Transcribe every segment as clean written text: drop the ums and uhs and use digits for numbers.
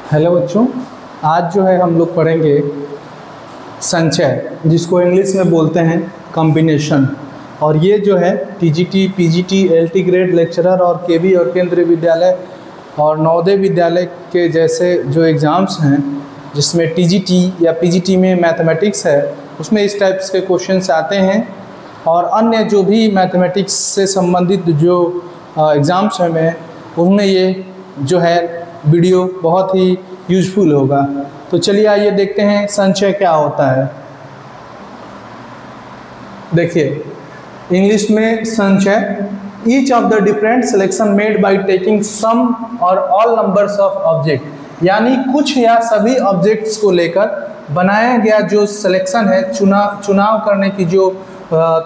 Hello बच्चों, आज जो है हम लोग पढ़ेंगे संचय, जिसको इंग्लिश में बोलते हैं कॉम्बिनेशन। और ये जो है TGT, PGT, LT grade lecturer और केवी और केंद्रीय विद्यालय और नवोदय विद्यालय के जैसे जो एग्ज़ाम्स हैं, जिसमें टीजीटी या पीजीटी में मैथमेटिक्स है, उसमें इस टाइप्स के क्वेश्चंस आते हैं। और अन्य जो भी मैथमेटिक्स से संबंधित जो एग्ज़ाम्स हैं उनमें ये जो है वीडियो बहुत ही यूजफुल होगा। तो चलिए आइए देखते हैं संचय क्या होता है। देखिए इंग्लिश में संचय, each of the different selection made by taking some और ऑल नंबर्स ऑफ ऑब्जेक्ट, यानी कुछ या सभी ऑब्जेक्ट्स को लेकर बनाया गया जो सिलेक्शन है, चुनाव करने की जो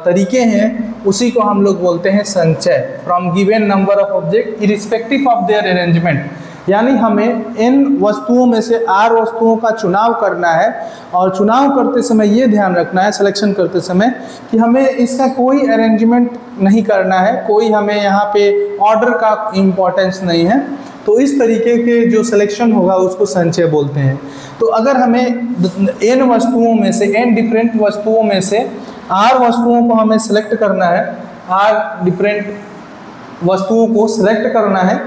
तरीके हैं, उसी को हम लोग बोलते हैं संचय। From given number of object irrespective of their arrangement, यानी हमें इन वस्तुओं में से आर वस्तुओं का चुनाव करना है। और चुनाव करते समय ये ध्यान रखना है, सिलेक्शन करते समय, कि हमें इसका कोई अरेंजमेंट नहीं करना है, कोई हमें यहाँ पे ऑर्डर का इम्पोर्टेंस नहीं है। तो इस तरीके के जो सिलेक्शन होगा उसको संचय बोलते हैं। तो अगर हमें एन वस्तुओं में से, एन डिफरेंट वस्तुओं में से आर वस्तुओं को हमें सिलेक्ट करना है, आर डिफरेंट वस्तुओं को सिलेक्ट करना है,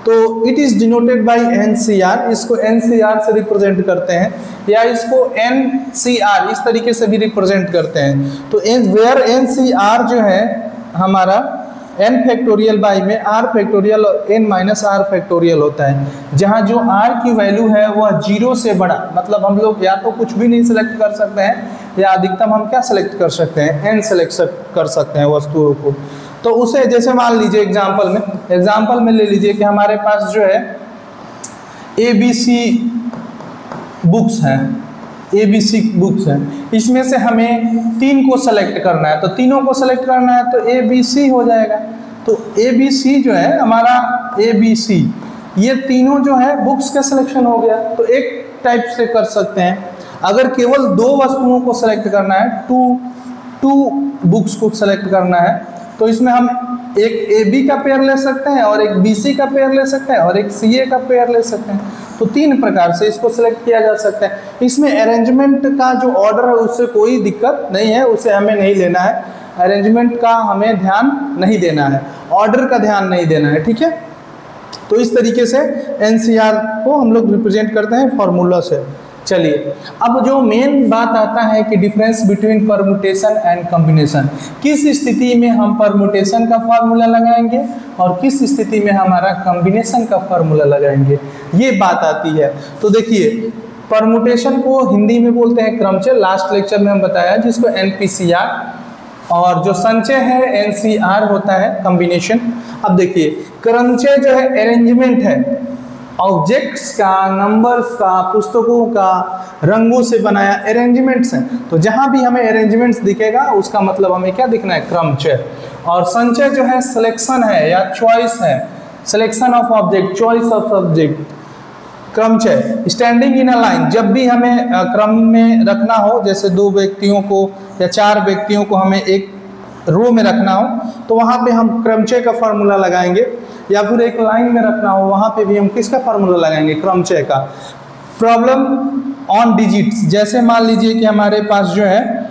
तो it is denoted by NCR. इसको एनसीआर से रिप्रेजेंट करते हैं, या इसको एनसीआर इस तरीके से भी रिप्रेजेंट करते हैं। तो वेयर एनसीआर जो है हमारा एन फैक्टोरियल बाई में आर फैक्टोरियल और एन माइनस आर फैक्टोरियल होता है, जहाँ जो आर की वैल्यू है वह 0 से बड़ा, मतलब हम लोग या तो कुछ भी नहीं सिलेक्ट कर सकते हैं, या अधिकतम हम क्या सिलेक्ट कर सकते हैं, एन सिलेक्ट कर सकते हैं वस्तुओं को। तो उसे जैसे मान लीजिए एग्जाम्पल में ले लीजिए कि हमारे पास जो है ABC बुक्स हैं, इसमें से हमें 3 को सेलेक्ट करना है। तो तीनों को सेलेक्ट करना है तो ABC हो जाएगा। तो ABC जो है हमारा ABC, ये तीनों जो है बुक्स का सिलेक्शन हो गया। तो एक टाइप से कर सकते हैं। अगर केवल 2 वस्तुओं को सेलेक्ट करना है, टू बुक्स को सेलेक्ट करना है, तो इसमें हम एक AB का पेयर ले सकते हैं और एक BC का पेयर ले सकते हैं और एक CA का पेयर ले सकते हैं। तो 3 प्रकार से इसको सिलेक्ट किया जा सकता है। इसमें अरेंजमेंट का जो ऑर्डर है उससे कोई दिक्कत नहीं है, उसे हमें नहीं लेना है। अरेंजमेंट का हमें ध्यान नहीं देना है, ऑर्डर का ध्यान नहीं देना है, ठीक है। तो इस तरीके से NCR को हम लोग रिप्रेजेंट करते हैं फॉर्मूला से। चलिए अब जो मेन बात आता है कि difference between permutation and combination, किस स्थिति में हम परमुटेशन का फार्मूला लगाएंगे और किस स्थिति में हमारा कॉम्बिनेशन का फार्मूला लगाएंगे, ये बात आती है। तो देखिए परमुटेशन को हिंदी में बोलते हैं क्रमचय, लास्ट लेक्चर में हम बताया, जिसको NPCR, और जो संचय है NCR होता है कॉम्बिनेशन। अब देखिए क्रमचय जो है अरेंजमेंट है, ऑब्जेक्ट्स का, नंबर्स का, पुस्तकों का, रंगों से बनाया अरेंजमेंट्स हैं। तो जहाँ भी हमें अरेंजमेंट्स दिखेगा उसका मतलब हमें क्या दिखना है, क्रमचय। और संचय जो है सिलेक्शन है या चॉइस है, selection of object, choice of object. क्रमचय स्टैंडिंग इन अ लाइन, जब भी हमें क्रम में रखना हो, जैसे 2 व्यक्तियों को या 4 व्यक्तियों को हमें एक रो में रखना हो, तो वहाँ पे हम क्रमचय का फार्मूला लगाएंगे। या फिर एक लाइन में रखना हो, वहाँ पे भी हम किसका फार्मूला लगाएंगे, क्रमचय का। प्रॉब्लम ऑन डिजिट्स, जैसे मान लीजिए कि हमारे पास जो है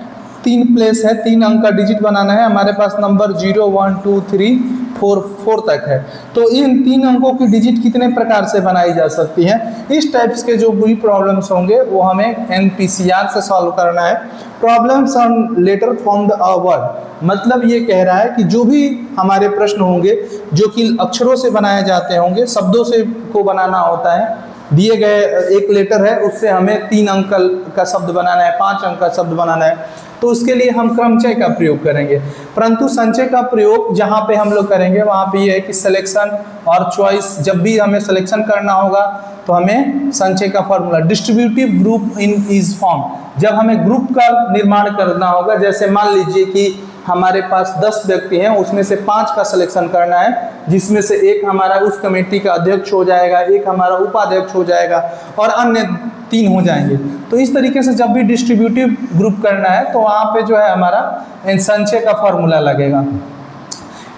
3 प्लेस है, 3 अंक का डिजिट बनाना है, हमारे पास नंबर 0, 1, 2, 3, 4 तक है। तो इन 3 अंकों की डिजिट कितने प्रकार से बनाई जा सकती है, इस टाइप्स के जो भी प्रॉब्लम्स होंगे वो हमें NPCR से सॉल्व करना है। Problems on letter from the word, मतलब ये कह रहा है कि जो भी हमारे प्रश्न होंगे जो कि अक्षरों से बनाए जाते होंगे, शब्दों से को बनाना होता है, दिए गए एक लेटर है उससे हमें 3 अंक का शब्द बनाना है, 5 अंक का शब्द बनाना है, तो उसके लिए हम क्रमचय का प्रयोग करेंगे। परंतु संचय का प्रयोग जहाँ पे हम लोग करेंगे वहाँ पे ये है कि सिलेक्शन और चॉइस, जब भी हमें सिलेक्शन करना होगा तो हमें संचय का formula, distributive group in is form, जब हमें ग्रुप का निर्माण करना होगा, जैसे मान लीजिए कि हमारे पास 10 व्यक्ति हैं, उसमें से 5 का सिलेक्शन करना है, जिसमें से एक हमारा उस कमेटी का अध्यक्ष हो जाएगा, एक हमारा उपाध्यक्ष हो जाएगा और अन्य 3 हो जाएंगे। तो इस तरीके से जब भी डिस्ट्रीब्यूटिव ग्रुप करना है तो वहाँ पे जो है हमारा संचय का फॉर्मूला लगेगा।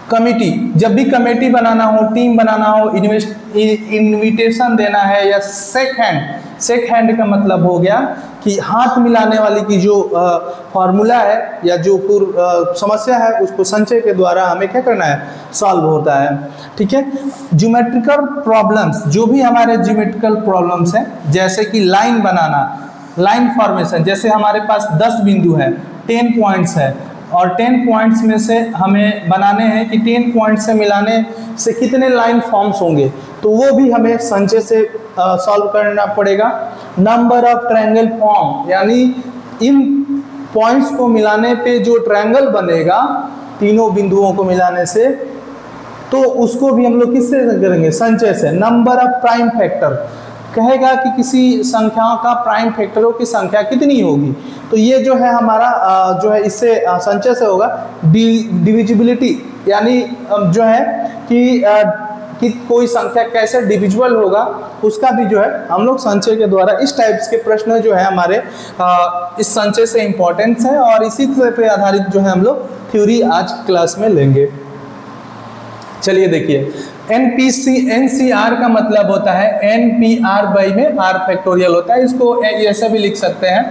कमिटी, जब भी कमेटी बनाना हो, टीम बनाना हो, इनविटेशन देना है, या शेक हैंड का मतलब हो गया कि हाथ मिलाने वाली की जो फॉर्मूला है या जो समस्या है उसको संचय के द्वारा हमें क्या करना है, सॉल्व होता है। ठीक है। ज्योमेट्रिकल प्रॉब्लम्स, जो भी हमारे ज्योमेट्रिकल प्रॉब्लम्स हैं, जैसे कि लाइन बनाना, लाइन फॉर्मेशन, जैसे हमारे पास 10 बिंदु है, 10 पॉइंट्स है, और 10 पॉइंट्स में से हमें बनाने हैं कि 10 पॉइंट्स से मिलाने से कितने लाइन फॉर्म्स होंगे, तो वो भी हमें संचय से सॉल्व करना पड़ेगा। नंबर ऑफ ट्रायंगल फॉर्म, यानी इन पॉइंट्स को मिलाने पे जो ट्रायंगल बनेगा तीनों बिंदुओं को मिलाने से, तो उसको भी हम लोग किससे करेंगे, संचय से। नंबर ऑफ प्राइम फैक्टर, कहेगा कि किसी संख्याओं का प्राइम फैक्टरों की संख्या कितनी होगी, तो ये जो है हमारा जो है इससे संचय से होगा। डिविजिबिलिटी, यानी जो है कि कोई संख्या कैसे डिविजिबल होगा, उसका भी जो है हम लोग संचय के द्वारा, इस टाइप्स के प्रश्न जो है हमारे इस संचय से इम्पोर्टेंस है, और इसी पे आधारित जो है हम लोग थ्योरी आज क्लास में लेंगे। चलिए देखिए, एनसीआर का मतलब होता है एनपीआर बाई में आर फैक्टोरियल होता है। इसको ऐसे भी लिख सकते हैं,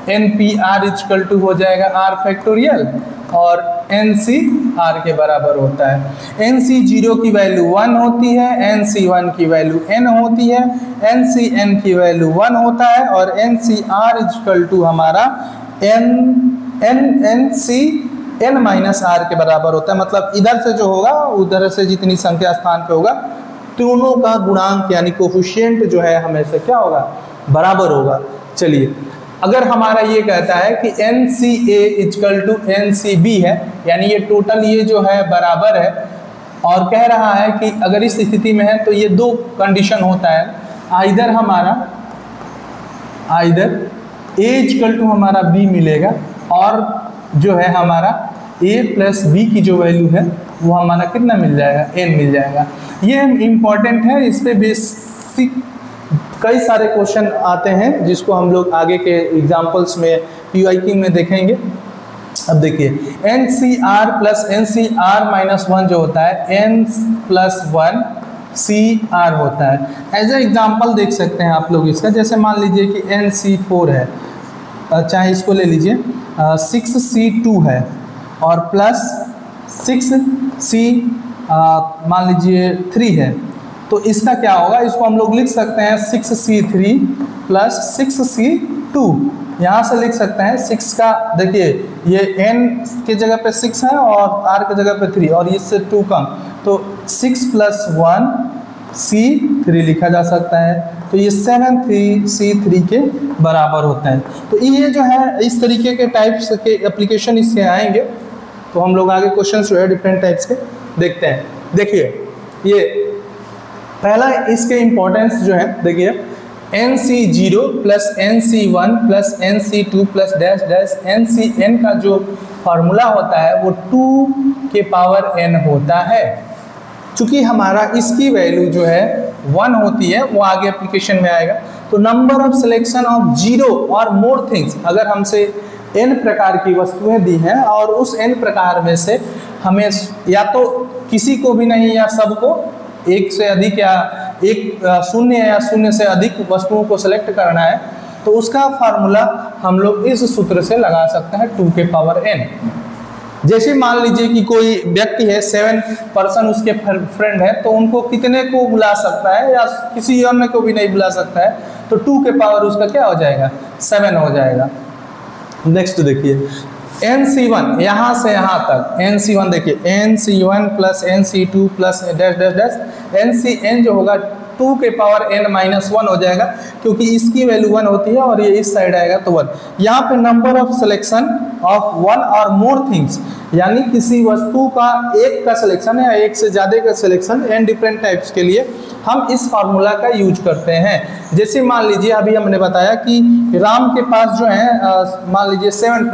एनपीआर इक्वल टू हो जाएगा आर फैक्टोरियल, और एनसीआर के बराबर होता है। NC0 की वैल्यू 1 होती है, NC1 की वैल्यू n होती है, NCn की वैल्यू 1 होता है, और NCR इक्वल टू हमारा n माइनस आर के बराबर होता है। मतलब इधर से जो होगा, उधर से जितनी संख्या स्थान पे होगा, दोनों का गुणांक यानी कोफिशिएंट जो है हमेशा क्या होगा, बराबर होगा। चलिए, अगर हमारा ये कहता है कि NCA इक्वल टू NCB है, यानी ये टोटल ये जो है बराबर है, और कह रहा है कि अगर इस स्थिति में है तो ये दो कंडीशन होता है, आइदर A इक्वल टू हमारा B मिलेगा, और जो है हमारा A प्लस B की जो वैल्यू है वो हमारा कितना मिल जाएगा, n मिल जाएगा। ये इम्पॉर्टेंट है, इस पे बेसिक कई सारे क्वेश्चन आते हैं जिसको हम लोग आगे के एग्जाम्पल्स में PYQ में देखेंगे। अब देखिए, NCR प्लस NCR माइनस 1 जो होता है n प्लस 1 CR होता है। एज ए एग्जाम्पल देख सकते हैं आप लोग इसका, जैसे मान लीजिए कि NC4 है, चाहे इसको ले लीजिए 6C2 है, और प्लस 6C मान लीजिए 3 है, तो इसका क्या होगा, इसको हम लोग लिख सकते हैं 6C3 प्लस 6C2। यहाँ से लिख सकते हैं 6 का, देखिए ये n के जगह पे 6 है और r के जगह पे 3, और इससे 2 कम, तो 6 प्लस 1 C3 लिखा जा सकता है। तो ये 7C3 के बराबर होता है। तो ये जो है इस तरीके के टाइप्स के एप्लीकेशन इससे आएंगे, तो हम लोग आगे क्वेश्चन जो है डिफरेंट टाइप्स के देखते हैं। देखिए, ये पहला इसके इम्पोर्टेंस जो है, देखिए NC0 plus NC1 plus NC2 plus dash dash NCn का जो फार्मूला होता है वो 2 के पावर n होता है। चूंकि हमारा इसकी वैल्यू जो है 1 होती है, वो आगे एप्लीकेशन में आएगा। तो नंबर ऑफ सिलेक्शन ऑफ 0 और मोर थिंग्स, अगर हमसे n प्रकार की वस्तुएं दी हैं और उस n प्रकार में से हमें या तो किसी को भी नहीं या सबको, एक से अधिक या एक शून्य या शून्य से अधिक वस्तुओं को सिलेक्ट करना है, तो उसका फार्मूला हम लोग इस सूत्र से लगा सकते हैं 2 के पावर n। जैसे मान लीजिए कि कोई व्यक्ति है, 7 पर्सन उसके फ्रेंड है, तो उनको कितने को बुला सकता है या किसी अन्य को भी नहीं बुला सकता है, तो 2 के पावर उसका क्या हो जाएगा, 7 हो जाएगा। नेक्स्ट देखिए, NC1 यहाँ से यहाँ तक, NC1 देखिए NC1 plus NC2 plus dash dash dash NCn जो होगा 2 के पावर n माइनस 1 हो जाएगा, क्योंकि इसकी वैल्यू 1 होती है और ये इस साइड आएगा तो 1। यहाँ पे नंबर ऑफ सिलेक्शन ऑफ 1 और मोर थिंग्स, यानी किसी वस्तु का एक का सिलेक्शन या एक से ज़्यादा का सिलेक्शन n डिफरेंट टाइप्स के लिए हम इस फार्मूला का यूज करते हैं। जैसे मान लीजिए अभी हमने बताया कि राम के पास जो है मान लीजिए 7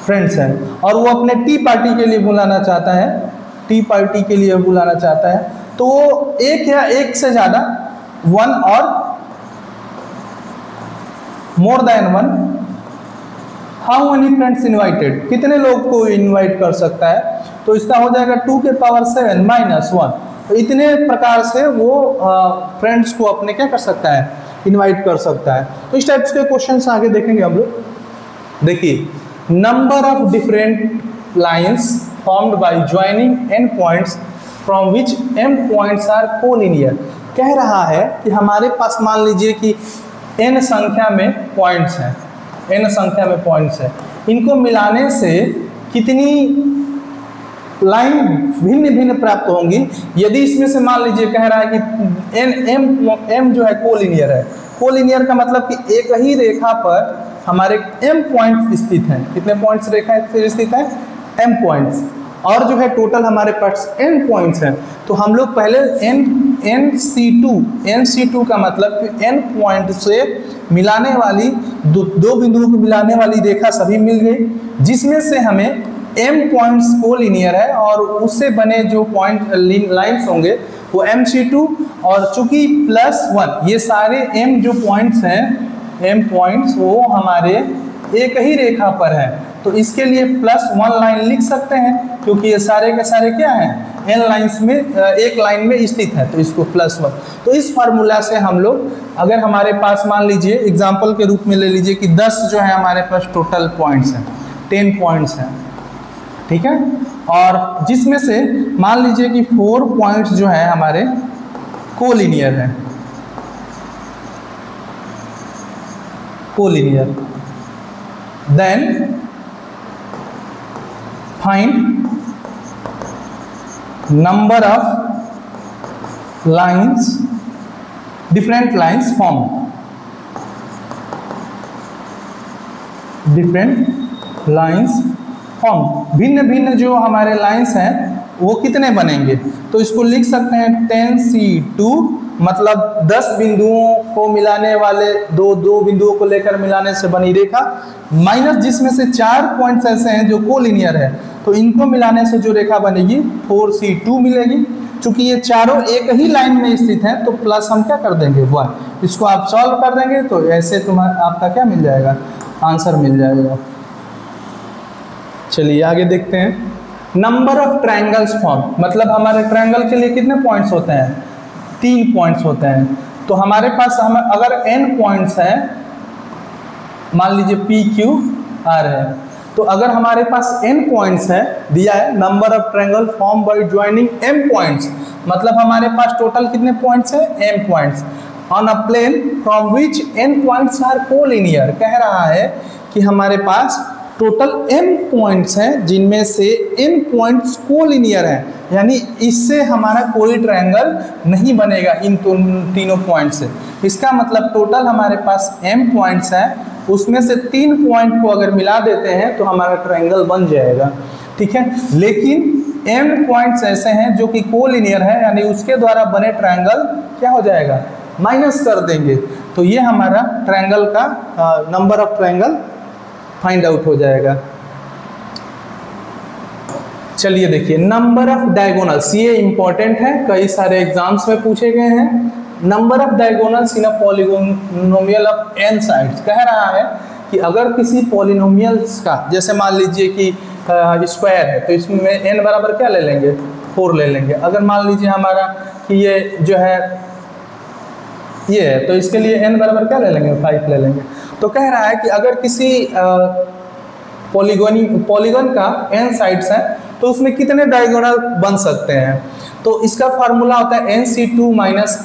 फ्रेंड्स हैं, और वो अपने टी पार्टी के लिए बुलाना चाहता है, टी पार्टी के लिए बुलाना चाहता है, तो वो एक या एक से ज़्यादा 1 और more then 1 how many friends invited, कितने लोग को इनवाइट कर सकता है, तो इसका हो जाएगा 2 के पावर 7 माइनस 1। तो इतने प्रकार से वो फ्रेंड्स को अपने क्या कर सकता है, इनवाइट कर सकता है। तो इस टाइप्स के क्वेश्चन आगे देखेंगे हम लोग। देखिए, number of different lines formed by joining n points from which m points are collinear. कह रहा है कि हमारे पास मान लीजिए कि n संख्या में पॉइंट्स हैं, n संख्या में पॉइंट्स है, इनको मिलाने से कितनी लाइन भिन्न भिन्न प्राप्त होंगी। यदि इसमें से मान लीजिए कह रहा है कि m जो है कोलिनियर है। कोलिनियर का मतलब कि एक ही रेखा पर हमारे m पॉइंट्स स्थित हैं। कितने पॉइंट्स रेखा स्थित हैं, m पॉइंट्स, और जो है टोटल हमारे पास n पॉइंट्स हैं। तो हम लोग पहले NC2 का मतलब कि n पॉइंट से मिलाने वाली दो बिंदुओं को मिलाने वाली रेखा सभी मिल गई, जिसमें से हमें m पॉइंट्स कोलिनियर है और उससे बने जो पॉइंट लाइंस होंगे वो MC2, और चूंकि +1 ये सारे m जो पॉइंट्स हैं, m पॉइंट्स वो हमारे एक ही रेखा पर हैं, तो इसके लिए +1 लाइन लिख सकते हैं, क्योंकि ये सारे के सारे क्या हैं, n लाइंस में एक लाइन में स्थित है, तो इसको +1। तो इस फार्मूला से हम लोग, अगर हमारे पास मान लीजिए एग्जांपल के रूप में ले लीजिए कि 10 जो है हमारे पास टोटल पॉइंट्स हैं, 10 पॉइंट्स हैं, ठीक है, और जिसमें से मान लीजिए कि 4 पॉइंट्स जो है हमारे कोलिनियर हैं, collinear, then find number of lines, different lines form, different lines form, भिन्न भिन्न जो हमारे लाइंस हैं वो कितने बनेंगे। तो इसको लिख सकते हैं 10C2 मतलब 10 बिंदुओं को मिलाने वाले दो बिंदुओं को लेकर मिलाने से बनी रेखा, माइनस जिसमें से 4 पॉइंट्स ऐसे हैं जो कोलिनियर है, तो इनको मिलाने से जो रेखा बनेगी 4C2 मिलेगी। चूंकि ये चारों एक ही लाइन में स्थित हैं, तो प्लस हम क्या कर देंगे 1। इसको आप सॉल्व कर देंगे तो ऐसे आपका क्या मिल जाएगा, आंसर मिल जाएगा। चलिए आगे देखते हैं। नंबर ऑफ ट्रायंगल्स फॉर्म, मतलब हमारे ट्रायंगल के लिए कितने पॉइंट्स होते हैं, 3 पॉइंट्स होते हैं। तो हमारे पास हम अगर n पॉइंट्स हैं, मान लीजिए PQR है, तो अगर हमारे पास n पॉइंट्स है, दिया है number of triangle form by joining m points, मतलब हमारे पास टोटल कितने पॉइंट्स है, m points on a plane from which n points are collinear. कह रहा है कि हमारे पास टोटल m पॉइंट्स हैं जिनमें से n पॉइंट्स कोलिनियर हैं, यानी इससे हमारा कोई ट्रायंगल नहीं बनेगा इन तीनों पॉइंट से। इसका मतलब टोटल हमारे पास m पॉइंट्स हैं, उसमें से 3 पॉइंट को अगर मिला देते हैं तो हमारा ट्रायंगल बन जाएगा, ठीक है। लेकिन m पॉइंट्स ऐसे हैं जो कि कोलिनियर है, यानी उसके द्वारा बने ट्रायंगल क्या हो जाएगा, माइनस कर देंगे, तो ये हमारा ट्रायंगल का number of triangle find out हो जाएगा। चलिए देखिए, नंबर ऑफ डायगोनल्स, ये इंपॉर्टेंट है, कई सारे एग्जाम्स में पूछे गए हैं। Number of diagonals in a polynomial of n sides, कह रहा है कि अगर किसी पॉलीनोमियल्स का, जैसे मान लीजिए कि स्क्वायर है, तो इसमें n बराबर क्या ले लेंगे, 4 ले लेंगे। अगर मान लीजिए हमारा कि ये जो है ये है, तो इसके लिए n बराबर क्या ले लेंगे, 5 ले लेंगे। तो कह रहा है कि अगर किसी पॉलीगन का n साइड्स हैं, तो उसमें कितने डायगोनल बन सकते हैं। तो इसका फार्मूला होता है NC2 -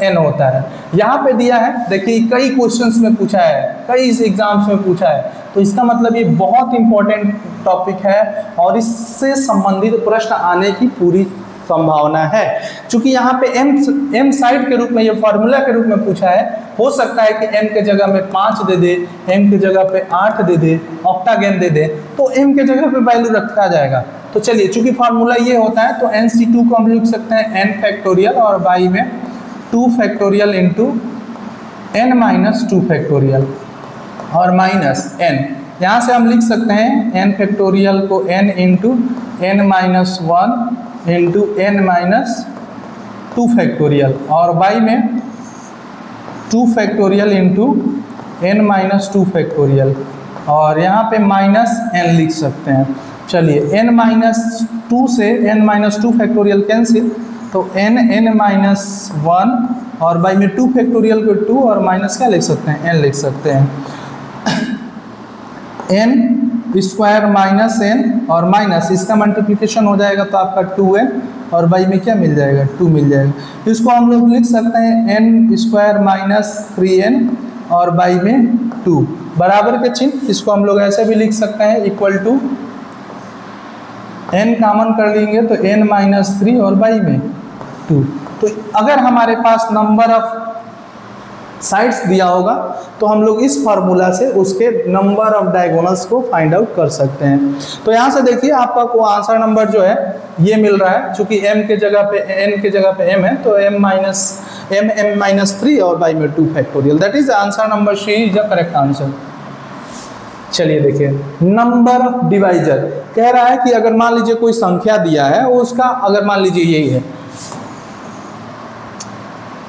n होता है। यहाँ पे दिया है, देखिए कई क्वेश्चंस में पूछा है, कई एग्जाम्स में पूछा है, तो इसका मतलब ये बहुत इंपॉर्टेंट टॉपिक है और इससे संबंधित प्रश्न आने की पूरी संभावना है। चूंकि यहाँ पे m साइड के रूप में, ये फार्मूला के रूप में पूछा है, हो सकता है कि m के जगह में 5 दे दे, m के जगह पे 8 दे दे, ऑक्टागन दे दे, तो m के जगह पे वैल्यू रखा जाएगा। तो चलिए, चूंकि फार्मूला ये होता है, तो NC2 को हम लिख सकते हैं n फैक्टोरियल और बाई में 2 फैक्टोरियल इंटू n - 2 फैक्टोरियल और माइनस n। यहाँ से हम लिख सकते हैं n फैक्टोरियल को n into n - 1 into n - 2 factorial और बाई में 2 फैक्टोरियल इंटू n - 2 फैक्टोरियल और यहाँ पे -n लिख सकते हैं। चलिए n-2 से n-2 फैक्टोरियल कैंसिल, तो n-1 और बाई में 2 फैक्टोरियल को 2 और माइनस क्या लिख सकते हैं, n लिख सकते हैं। n स्क्वायर माइनस n और माइनस इसका मल्टीप्लिकेशन हो जाएगा तो आपका 2n और बाई में क्या मिल जाएगा, 2 मिल जाएगा। इसको हम लोग लिख सकते हैं n स्क्वायर माइनस 3n और बाई में 2 बराबर के चिन्ह, इसको हम लोग ऐसे भी लिख सकते हैं इक्वल टू n कॉमन कर लेंगे तो n-3 और बाई में 2। तो अगर हमारे पास नंबर ऑफ साइड्स दिया होगा तो हम लोग इस फार्मूला से उसके नंबर ऑफ डायगोनल्स को फाइंड आउट कर सकते हैं। तो यहाँ से देखिए आपका को आंसर नंबर जो है ये मिल रहा है, चूंकि m के जगह पे n के जगह पे m है तो m-3 और बाई में 2 factorial, that is answer number C is the correct answer. चलिए देखिए नंबर ऑफ डिवाइजर कह रहा है कि अगर मान लीजिए कोई संख्या दिया है उसका, अगर मान लीजिए यही है,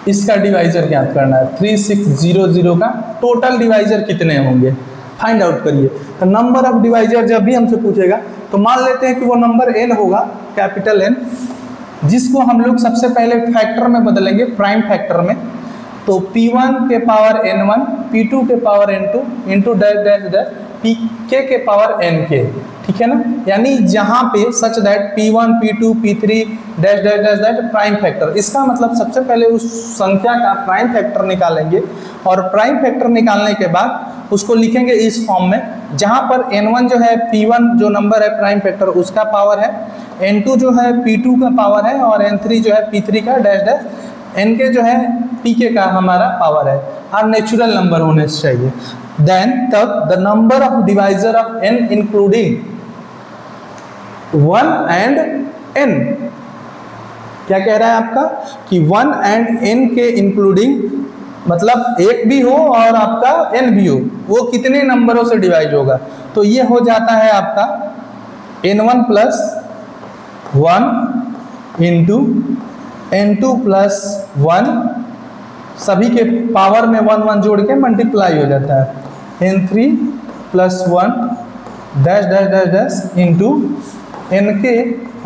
इसका डिवाइजर ज्ञात करना है 3600 का टोटल डिवाइजर कितने होंगे फाइंड आउट करिए। तो नंबर ऑफ डिवाइजर जब भी हमसे पूछेगा तो मान लेते हैं कि वो नंबर n होगा, कैपिटल N, जिसको हम लोग सबसे पहले फैक्टर में बदलेंगे, प्राइम फैक्टर में। तो p1 के पावर n1, p2 के power n2 into dash dash dash pk के पावर nk, ठीक है ना। यानी जहाँ पे such that p1 p2 p3 dash dash dash that prime factor, इसका मतलब सबसे पहले उस संख्या का प्राइम फैक्टर निकालेंगे और प्राइम फैक्टर निकालने के बाद उसको लिखेंगे इस फॉर्म में, जहाँ पर n1 जो है p1 जो नंबर है प्राइम फैक्टर उसका पावर है, n2 जो है p2 का पावर है और n3 जो है p3 का डैश डैश, nk जो है pk का हमारा पावर है और नेचुरल नंबर होने चाहिए। देन तब the number of divisor of n including 1 and n, क्या कह रहा है आपका कि 1 एंड n के इंक्लूडिंग मतलब एक भी हो और आपका n भी हो, वो कितने नंबरों से डिवाइड होगा। तो ये हो जाता है आपका n1 plus 1 into n2 plus 1, सभी के पावर में 1 1 जोड़ के मल्टीप्लाई हो जाता है, n3 plus 1 dash dash dash dash into nk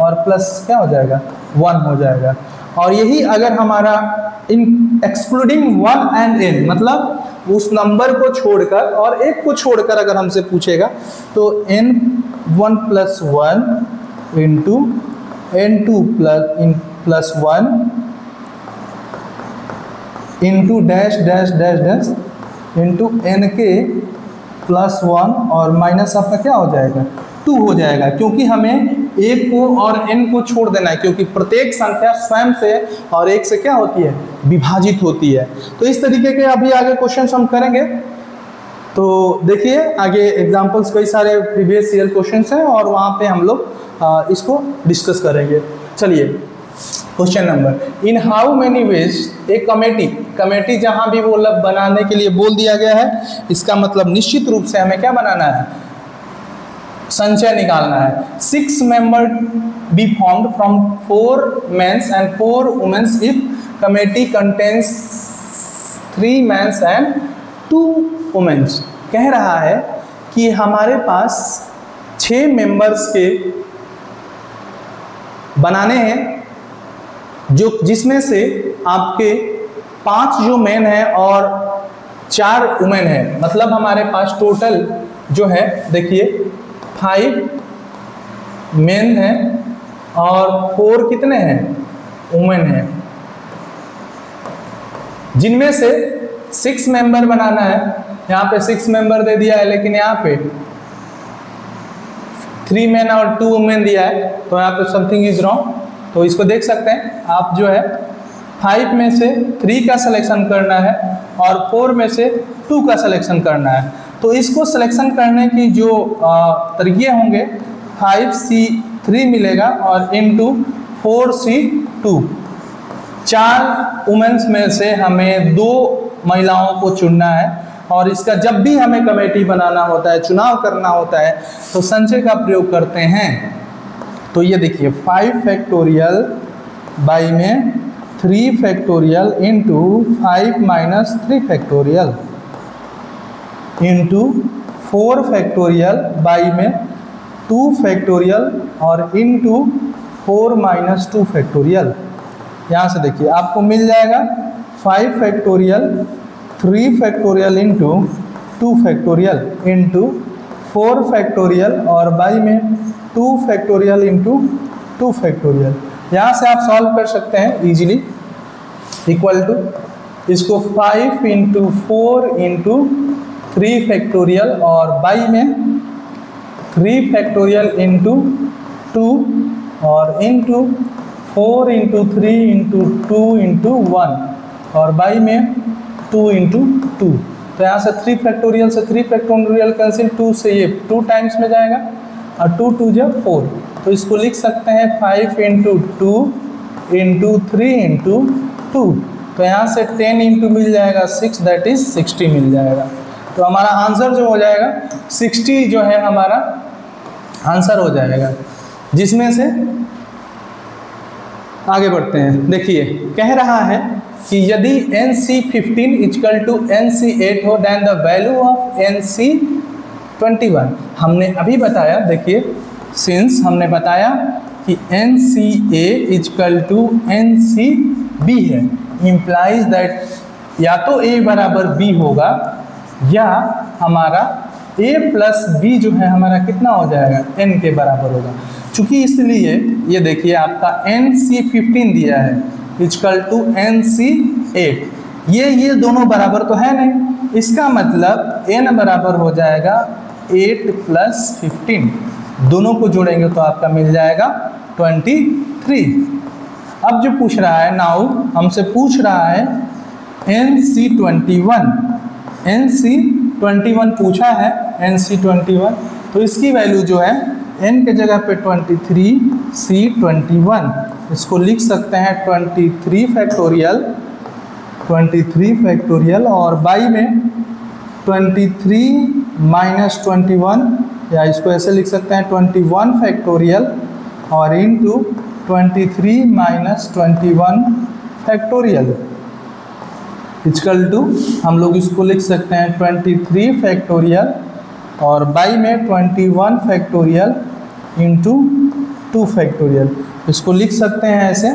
और प्लस क्या हो जाएगा 1 हो जाएगा। और यही अगर हमारा इन एक्सक्लूडिंग 1 एंड n मतलब उस नंबर को छोड़कर और एक को छोड़कर अगर हमसे पूछेगा तो n1 plus 1 into n2 plus 1 into dash dash dash dash into nk plus 1 और माइनस आपका क्या हो जाएगा 2 हो जाएगा, क्योंकि हमें एक को और n को छोड़ देना है, क्योंकि प्रत्येक संख्या स्वयं से और एक से क्या होती है विभाजित होती है। तो इस तरीके के अभी आगे क्वेश्चंस हम करेंगे। तो देखिए आगे एग्जांपल्स कई सारे प्रीवियस ईयर क्वेश्चंस हैं और वहाँ पे हम लोग इसको डिस्कस करेंगे। चलिए question number, in how many veg A committee जहाँ भी वो लोग बनाने के लिए बोल दिया गया है, इसका मतलब निश्चित रूप से हमें क्या बनाना है, संचय निकालना है। 6 member be formed from 4 mens and 4 womens if committee contains 3 mens and 2 womens. कह रहा है कि हमारे पास 6 मेंबर्स के बनाने हैं, जो जिसमें से आपके 5 जो मेन है और 4 वुमेन है, मतलब हमारे पास टोटल जो है देखिए 5 मेन है और 4 कितने हैं वुमेन है, जिनमें से 6 मेंबर बनाना है। यहाँ पे 6 मेंबर दे दिया है, लेकिन यहाँ पे 3 मेन और 2 वुमेन दिया है, तो यहाँ पे समथिंग इज रॉन्ग। तो इसको देख सकते हैं आप, जो है 5 में से 3 का सिलेक्शन करना है और 4 में से 2 का सिलेक्शन करना है। तो इसको सिलेक्शन करने की जो तरीके होंगे, 5C3 मिलेगा और इंटू 4C2, 4 वुमेन्स में से हमें 2 महिलाओं को चुनना है। और इसका जब भी हमें कमेटी बनाना होता है, चुनाव करना होता है, तो संचय का प्रयोग करते हैं। तो ये देखिए 5 फैक्टोरियल बाई में 3 factorial into 5 minus 3 factorial into 4 factorial by में 2 फैक्टोरियल और इनटू 4 माइनस 2 फैक्टोरियल। यहाँ से देखिए आपको मिल जाएगा 5 factorial 3 factorial into 2 factorial into 4 factorial और बाई में 2 फैक्टोरियल इंटू 2 फैक्टोरियल। यहाँ से आप सॉल्व कर सकते हैं इजीली। इक्वल टू इसको 5 इंटू 4 इंटू 3 फैक्टोरियल और बाई में 3 फैक्टोरियल इंटू 2 और इंटू 4 इंटू 3 इंटू 2 इंटू 1 और बाई में 2 इंटू 2। तो यहाँ से 3 फैक्टोरियल से 3 फैक्टोरियल कैंसिल, 2 से ये 2 टाइम्स में जाएगा और 2 2 जब 4। तो इसको लिख सकते हैं 5 इंटू 2 इंटू 3 इंटू 2। तो यहाँ से 10 इंटू मिल जाएगा 6, दैट इज 60 मिल जाएगा। तो हमारा आंसर जो हो जाएगा 60 जो है हमारा आंसर हो जाएगा। जिसमें से आगे बढ़ते हैं। देखिए कह रहा है कि यदि NC15 इक्वल टू NC8 हो then the value of NC21। हमने अभी बताया, देखिए सिंस हमने बताया कि NCA इक्वल टू NCB है, इम्प्लाइज दैट या तो A बराबर B होगा या हमारा A प्लस B जो है हमारा कितना हो जाएगा, N के बराबर होगा। चूँकि इसलिए ये देखिए आपका NC15 दिया है इक्वल टू NC8, ये दोनों बराबर तो है नहीं, इसका मतलब N बराबर हो जाएगा 8 प्लस 15, दोनों को जोड़ेंगे तो आपका मिल जाएगा 23। अब जो पूछ रहा है नाउ हमसे पूछ रहा है NC21 पूछा है NC21, तो इसकी वैल्यू जो है N के जगह पे 23 C21, इसको लिख सकते हैं 23 फैक्टोरियल और बाई में 23 माइनस 21, या इसको ऐसे लिख सकते हैं 21 फैक्टोरियल और into 23 minus 21 factorial equal to हम लोग इसको लिख सकते हैं 23 फैक्टोरियल और बाई में 21 फैक्टोरियल इंटू 2 फैक्टोरियल। इसको लिख सकते हैं ऐसे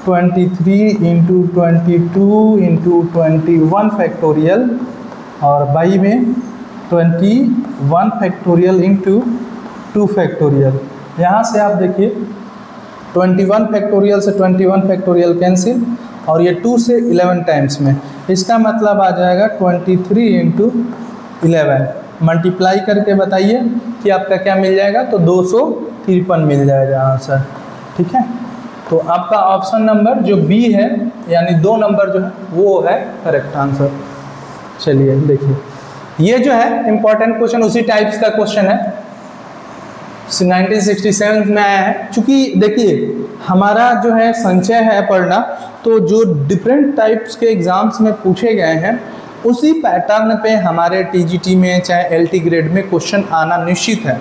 23 इंटू 22 इंटू 21 फैक्टोरियल और बाई में 21 फैक्टोरियल इंटू 2 फैक्टोरियल। यहाँ से आप देखिए 21 फैक्टोरियल से 21 फैक्टोरियल कैंसिल और ये 2 से 11 टाइम्स में, इसका मतलब आ जाएगा 23 इंटू 11। मल्टीप्लाई करके बताइए कि आपका क्या मिल जाएगा, तो 253 मिल जाएगा आंसर। ठीक है, तो आपका ऑप्शन नंबर जो बी है यानी 2 नंबर जो है वो है करेक्ट आंसर। चलिए देखिए ये जो है इम्पोर्टेंट क्वेश्चन उसी टाइप्स का क्वेश्चन है, 1967 में आया है। चूँकि देखिए हमारा जो है संचय है पढ़ना, तो जो डिफरेंट टाइप्स के एग्जाम्स में पूछे गए हैं उसी पैटर्न पे हमारे टीजीटी में चाहे एलटी ग्रेड में क्वेश्चन आना निश्चित है।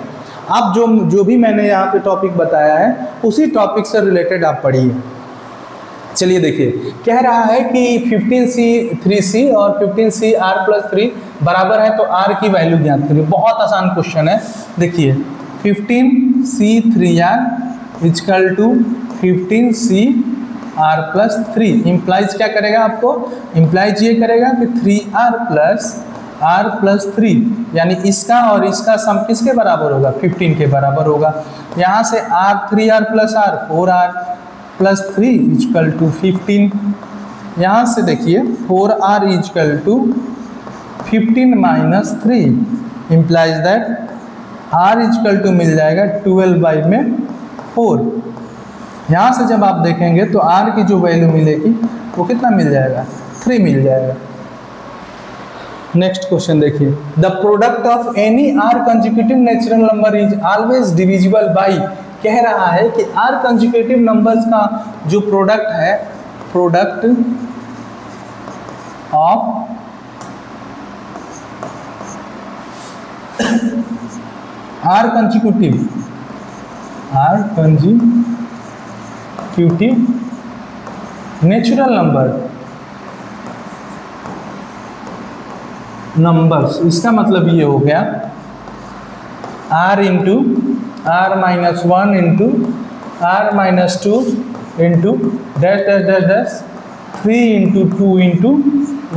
आप जो भी मैंने यहाँ पे टॉपिक बताया है उसी टॉपिक से रिलेटेड आप पढ़िए। चलिए देखिए कह रहा है कि 15C 3C और 15C R+3 बराबर है, तो R की वैल्यू ज्ञात करिए। बहुत आसान क्वेश्चन है। देखिए 15C 3R equal to 15C R+3 implies क्या करेगा, आपको इम्प्लाइज ये करेगा कि 3R+R+3 यानी इसका और इसका सम किसके बराबर होगा, 15 के बराबर होगा। यहाँ से R3R+R 4R+3 इक्वल टू 15। यहाँ से देखिए 4R equal to 15 minus 3 implies that R equal to मिल जाएगा 12 बाई में 4। यहाँ से जब आप देखेंगे तो R की जो वैल्यू मिलेगी वो कितना मिल जाएगा, 3 मिल जाएगा। नेक्स्ट क्वेश्चन देखिए, the product of any R consecutive natural number is always divisible by. कह रहा है कि R कंसेक्यूटिव नंबर्स का जो प्रोडक्ट है, product of R consecutive natural numbers, इसका मतलब ये हो गया r into r minus 1 into r minus 2 into dash dash dash dash 3 into 2 into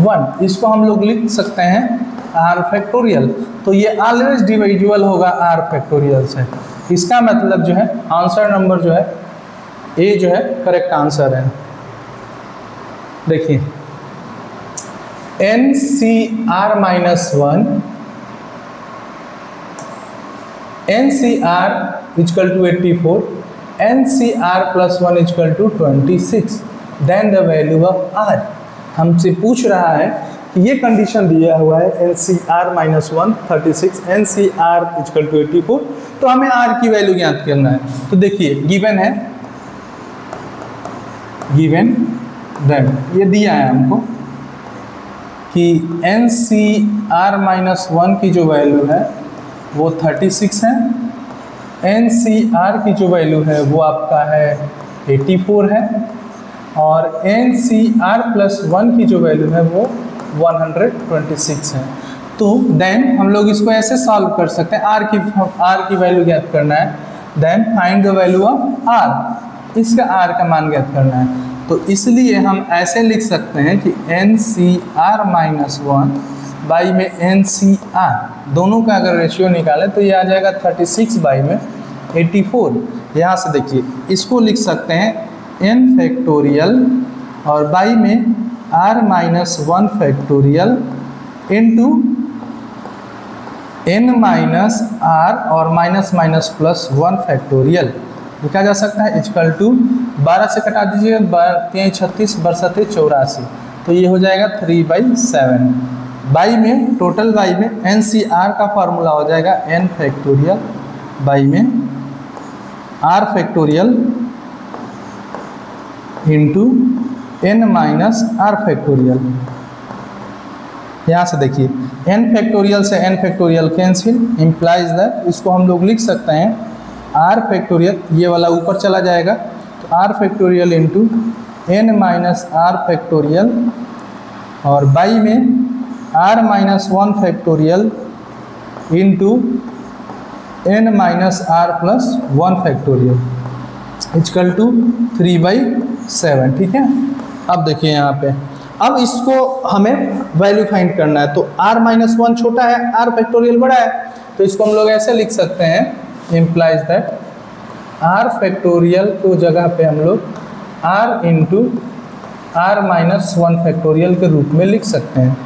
1। इसको हम लोग लिख सकते हैं आर फैक्टोरियल। तो ये ऑलवेज डिविजिबल होगा आर फैक्टोरियल से। इसका मतलब जो है आंसर नंबर जो है ए जो है करेक्ट आंसर है। देखिए n C r minus 1 n C r is equal to 84 n C r plus 1 is equal to 26 then the value of r. हमसे पूछ रहा है कि ये कंडीशन दिया हुआ है n C r minus 1 36 n C r is equal to 84, तो हमें आर की वैल्यू ज्ञात करना है। तो देखिए गिवन है, गिवन देन ये दिया है हमको कि एन सी आर माइनस 1 की जो वैल्यू है वो 36 है, एन सी आर की जो वैल्यू है वो आपका है 84 है, और एन सी आर प्लस 1 की जो वैल्यू है वो 126 है। तो देन हम लोग इसको ऐसे सॉल्व कर सकते हैं, आर की वैल्यू ज्ञात करना है, then find the value of r, इसका आर का मान ज्ञात करना है। तो इसलिए हम ऐसे लिख सकते हैं कि n C r minus 1 by में एन सी आर, दोनों का अगर रेशियो निकालें तो ये आ जाएगा 36 बाई में 84। यहाँ से देखिए इसको लिख सकते हैं एन फैक्टोरियल और बाई में r minus 1 factorial into n minus r और माइनस माइनस प्लस 1 फैक्टोरियल लिखा जा सकता है इजकल टू 12 से कटा दीजिए, 3 36 बरसते 84, तो ये हो जाएगा 3/7 बाई में टोटल बाई में एन सी आर का फार्मूला हो जाएगा एन फैक्टोरियल बाई में r factorial into n minus r factorial. यहाँ से देखिए एन फैक्टोरियल से n factorial cancel implies that, इसको हम लोग लिख सकते हैं आर फैक्टोरियल, ये वाला ऊपर चला जाएगा तो r factorial into n minus r factorial और बाई में r minus 1 factorial into n minus r plus 1 factorial is equal to 3/7। ठीक है, अब देखिए यहाँ पे अब इसको हमें वैल्यू फाइंड करना है, तो r माइनस 1 छोटा है, r फैक्टोरियल बड़ा है, तो इसको हम लोग ऐसे लिख सकते हैं इम्प्लाइज दैट r फैक्टोरियल को जगह पे हम लोग r into r minus 1 factorial के रूप में लिख सकते हैं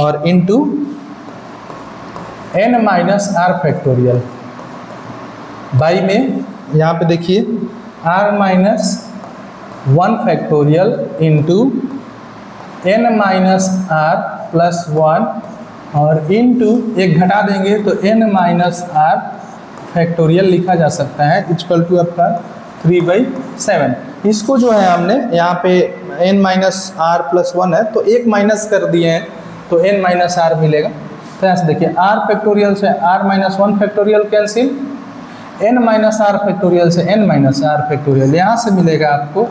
और into n minus r factorial by में यहाँ पे देखिए r minus 1 factorial into n minus r plus 1 और इंटू एक घटा देंगे तो एन माइनस आर फैक्टोरियल लिखा जा सकता है इक्वल टू आपका 3/7। इसको जो है हमने यहाँ पे एन माइनस आर प्लस 1 है तो एक माइनस कर दिए हैं तो एन माइनस आर मिलेगा। तो यहाँ से देखिए आर फैक्टोरियल से r minus 1 factorial cancel, n minus r factorial से एन माइनस आर फैक्टोरियल, यहाँ से मिलेगा आपको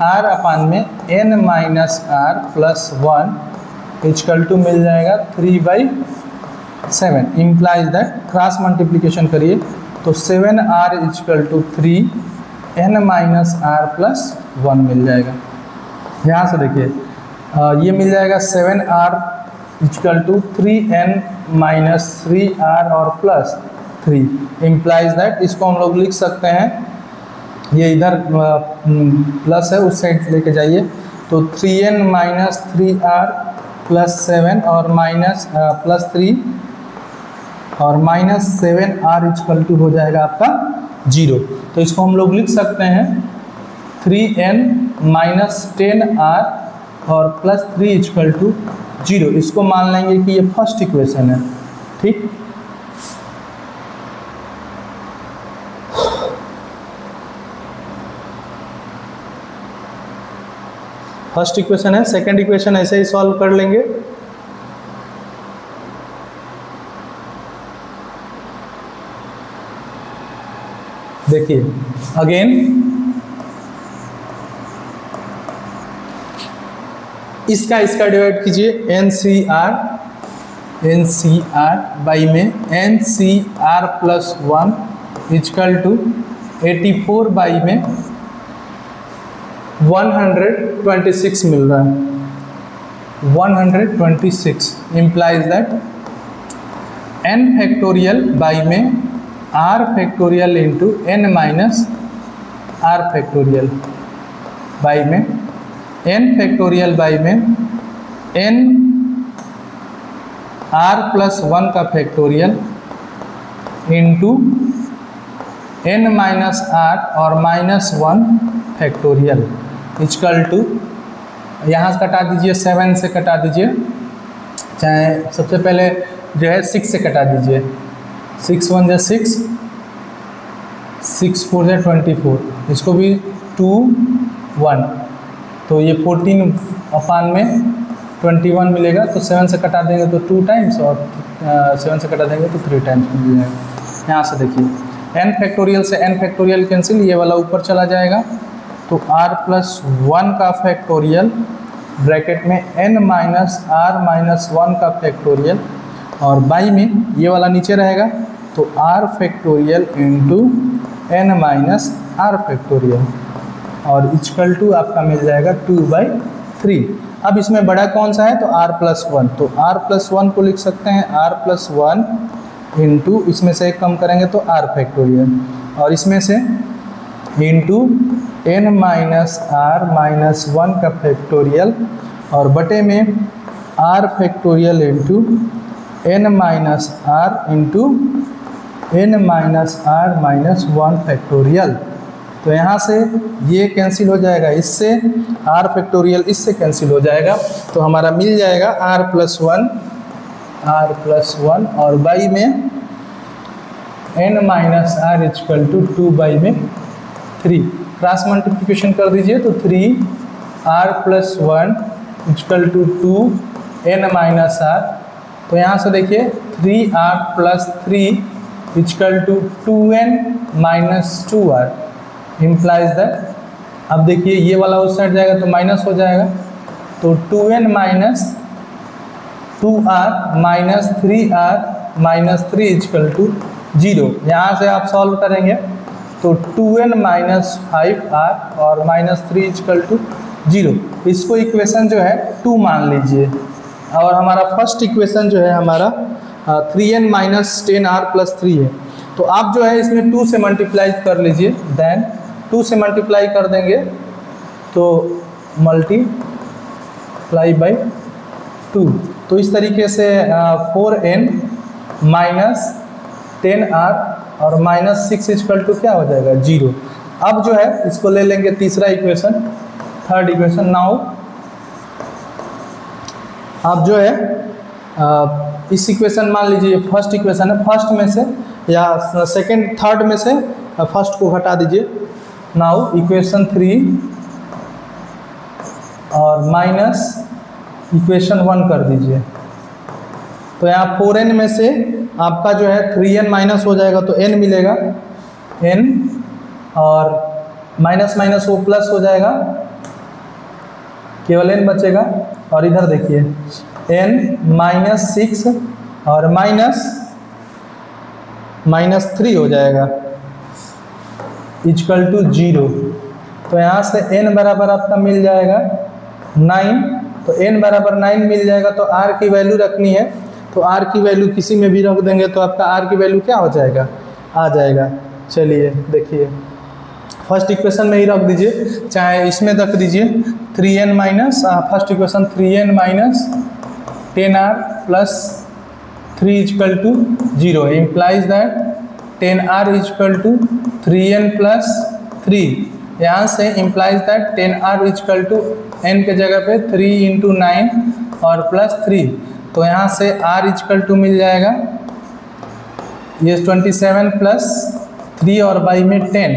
आर अपान में n minus r plus 1 equal to मिल जाएगा 3/7। इम्प्लाइज दैट क्रॉस मल्टीप्लिकेशन करिए तो 7r equal to 3 n minus r plus 1 मिल जाएगा। यहाँ से देखिए ये मिल जाएगा 7r equal to 3n minus 3r और प्लस 3। इम्प्लाइज दैट इसको हम लोग लिख सकते हैं, ये इधर प्लस है उस साइड लेके जाइए तो 3n माइनस 3r प्लस 7 और माइनस प्लस 3 और माइनस 7r इक्वल टू हो जाएगा आपका 0। तो इसको हम लोग लिख सकते हैं 3n माइनस 10r और प्लस 3 इक्वल टू 0। इसको मान लेंगे कि ये फर्स्ट इक्वेशन है। ठीक, फर्स्ट इक्वेशन है, सेकंड इक्वेशन ऐसे ही सॉल्व कर लेंगे। देखिए अगेन इसका डिवाइड कीजिए, n C r NCR by में NCR plus 1 is equal to 84 by में 126 मिल रहा है। 126 implies that n factorial by में r factorial into n minus r factorial by में n फैक्टोरियल बाई में n r प्लस 1 का factorial into n minus r और माइनस 1 फैक्टोरियल इजकल टू, यहाँ से कटा दीजिए 7 से कटा दीजिए, चाहे सबसे पहले जो है 6 से कटा दीजिए। 6 1 जा 6, 6 4 जा 24, इसको भी 2 1, तो ये 14 अपान में 21 मिलेगा। तो 7 से कटा देंगे तो 2 टाइम्स और 7 से कटा देंगे तो 3 टाइम्स मिल जाएगा। यहाँ से देखिए n फैक्टोरियल से n फैक्टोरियल कैंसिल, ये वाला ऊपर चला जाएगा, तो r प्लस 1 का फैक्टोरियल ब्रैकेट में n माइनस r माइनस 1 का फैक्टोरियल और बाई में ये वाला नीचे रहेगा, तो r factorial into n minus r factorial और इजकल टू आपका मिल जाएगा 2/3। अब इसमें बड़ा कौन सा है, तो r प्लस 1, तो r प्लस 1 को लिख सकते हैं r प्लस 1 इंटू, इसमें से एक कम करेंगे तो r फैक्टोरियल और इसमें से into n minus r minus 1 का फैक्टोरियल और बटे में r factorial into n minus r into n minus r minus 1 factorial. तो यहाँ से ये कैंसिल हो जाएगा, इससे r फैक्टोरियल इससे कैंसिल हो जाएगा, तो हमारा मिल जाएगा r प्लस 1 और बाई में n minus r is equal to 2/3। Cross multiplication कर दीजिए तो 3r plus 1 is equal to 2n minus r, तो यहाँ से देखिए 3r plus 3 is equal to 2n minus 2r implies that, अब देखिए ये वाला उस साइड जाएगा तो माइनस हो जाएगा, तो 2n minus 2r minus 3r minus 3 is equal to 0। यहाँ से आप सॉल्व करेंगे तो 2n माइनस 5r और माइनस 3 इजकल टू 0। इसको इक्वेशन जो है 2 मान लीजिए और हमारा फर्स्ट इक्वेशन जो है हमारा 3n माइनस 10r प्लस 3 है, तो आप जो है इसमें 2 से मल्टीप्लाई कर लीजिए, देन 2 से मल्टीप्लाई कर देंगे तो मल्टीप्लाई बाई 2, तो इस तरीके से 4n माइनस 10r और माइनस 6 इजकल टू क्या हो जाएगा 0। अब जो है इसको ले लेंगे तीसरा इक्वेशन, थर्ड इक्वेशन। नाउ आप जो है इस इक्वेशन मान लीजिए फर्स्ट इक्वेशन है, फर्स्ट में से या सेकंड थर्ड में से फर्स्ट को घटा दीजिए। नाउ इक्वेशन 3 और माइनस इक्वेशन 1 कर दीजिए, तो यहाँ 4n में से आपका जो है 3n माइनस हो जाएगा तो n मिलेगा n और माइनस माइनस वो प्लस हो जाएगा, केवल n बचेगा और इधर देखिए n माइनस 6 और माइनस 3 हो जाएगा इजकल टू 0। तो यहाँ से n बराबर आपका मिल जाएगा 9, तो n बराबर 9 मिल जाएगा, तो r की वैल्यू रखनी है तो r की वैल्यू किसी में भी रख देंगे तो आपका r की वैल्यू क्या हो जाएगा, आ जाएगा। चलिए देखिए फर्स्ट इक्वेशन में ही रख दीजिए, चाहे इसमें रख दीजिए 3n minus first equation 3n minus 10r plus 3 is equal to 0 implies that 10r is equal to 3n plus 3। यहाँ से implies that 10r is equal to n के जगह पे 3 इंटू 9 और प्लस 3, तो यहाँ से r इजकल टू मिल जाएगा ये 27 प्लस 3 और बाई में 10,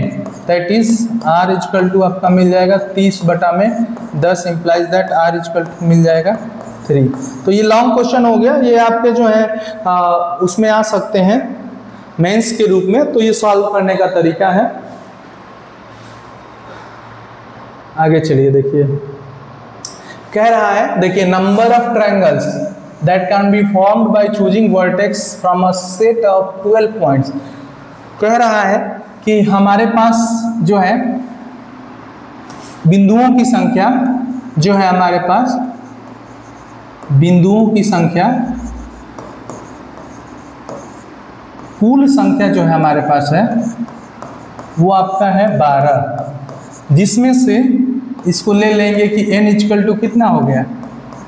that is r is equal to आपका मिल जाएगा 30/10 implies that r is equal to मिल जाएगा 3। तो ये लॉन्ग क्वेश्चन हो गया, ये आपके जो है उसमें आ सकते हैं मेंस के रूप में, तो ये सॉल्व करने का तरीका है। आगे चलिए देखिए कह रहा है, देखिए number of triangles that can be formed by choosing vertex from a set of 12 points। कह रहा है कि हमारे पास जो है बिंदुओं की संख्या जो है, हमारे पास बिंदुओं की संख्या, कुल संख्या जो है हमारे पास है वो आपका है 12, जिसमें से इसको ले लेंगे कि n इक्वल टू कितना हो गया,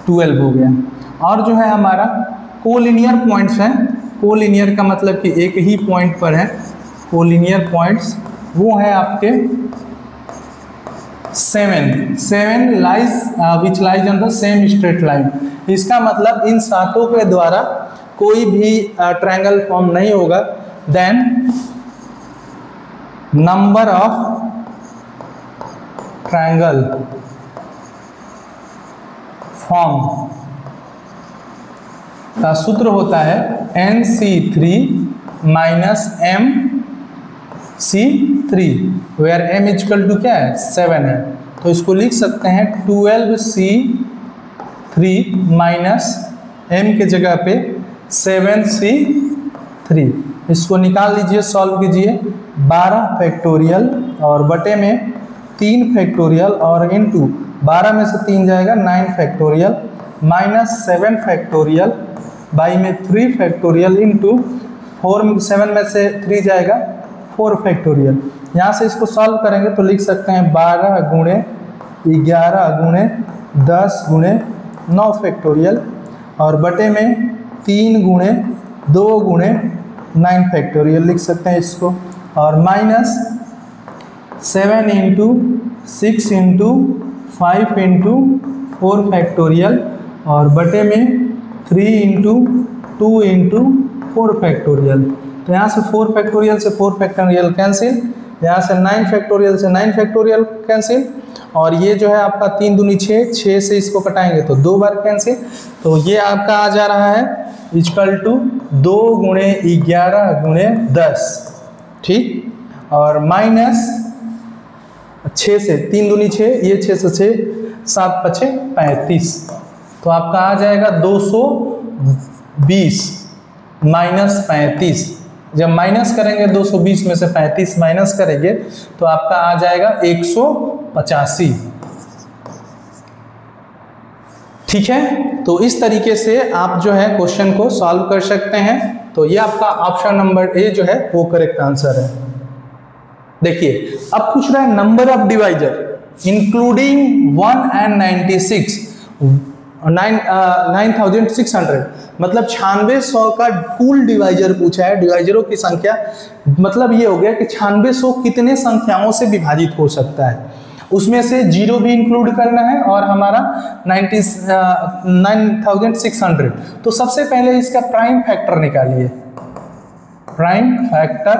12 हो गया। और जो है हमारा कोलिनियर पॉइंट्स है, कोलिनियर का मतलब कि एक ही पॉइंट पर है, कोलिनियर पॉइंट्स वो है आपके 7 lies which lies on the same straight line. इसका मतलब इन सातों के द्वारा कोई भी ट्रायंगल फॉर्म नहीं होगा। Then number of triangle form का सूत्र होता है NC3 minus MC3, where M equal to क्या है, 7 है। तो इसको लिख सकते हैं 12C3 माइनस M के जगह पे 7C3। इसको निकाल लीजिए, सॉल्व कीजिए। 12 फैक्टोरियल और बटे में 3 फैक्टोरियल और इनटू 12 में से 3 जाएगा 9 फैक्टोरियल माइनस 7 फैक्टोरियल बाई में 3 फैक्टोरियल इंटू 7 में से 3 जाएगा 4 फैक्टोरियल। यहाँ से इसको सॉल्व करेंगे तो लिख सकते हैं 12 गुणे 11 गुणे 10 गुणे 9 फैक्टोरियल और बटे में 3 गुणे 2 गुणे 9 फैक्टोरियल लिख सकते हैं इसको, और minus 7 into 6 into 5 into 4 factorial और बटे में 3 इंटू 2 इंटू 4 फैक्टोरियल। तो यहाँ से 4 फैक्टोरियल से 4 फैक्टोरियल कैंसिल, यहाँ से 9 फैक्टोरियल से 9 फैक्टोरियल कैंसिल, और ये जो है आपका 3 दूनी 6, 6 से इसको कटाएंगे तो 2 बार कैंसिल। तो ये आपका आ जा रहा है इक्वल टू 2 गुणे 11 गुणे 10, ठीक, और माइनस 6 से 3 दूनी 6, ये 6 से 6, 7 5 35। तो आपका आ जाएगा 220 माइनस 35। जब माइनस करेंगे 220 में से 35 माइनस करेंगे तो आपका आ जाएगा 185, ठीक है। तो इस तरीके से आप जो है क्वेश्चन को सॉल्व कर सकते हैं। तो ये आपका ऑप्शन नंबर ए जो है वो करेक्ट आंसर है। देखिए अब पूछ रहा है number of divisor including 1 and 96 9600, मतलब 9600 का कुल डिवाइजर पूछा है। डिवाइजरों की संख्या मतलब ये हो गया कि 9600 कितने संख्याओं से विभाजित हो सकता है, उसमें से 0 भी इंक्लूड करना है और हमारा 9600। तो सबसे पहले इसका प्राइम फैक्टर निकालिए, प्राइम फैक्टर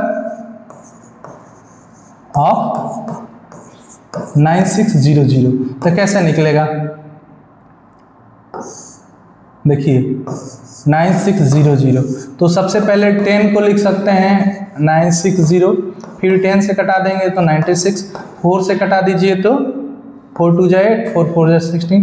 ऑफ 9600। तो कैसे निकलेगा, देखिए 9600, तो सबसे पहले 10 को लिख सकते हैं 960, फिर 10 से कटा देंगे तो 96, 4 से कटा दीजिए तो 4 2 जाए 4 4 जाए 16,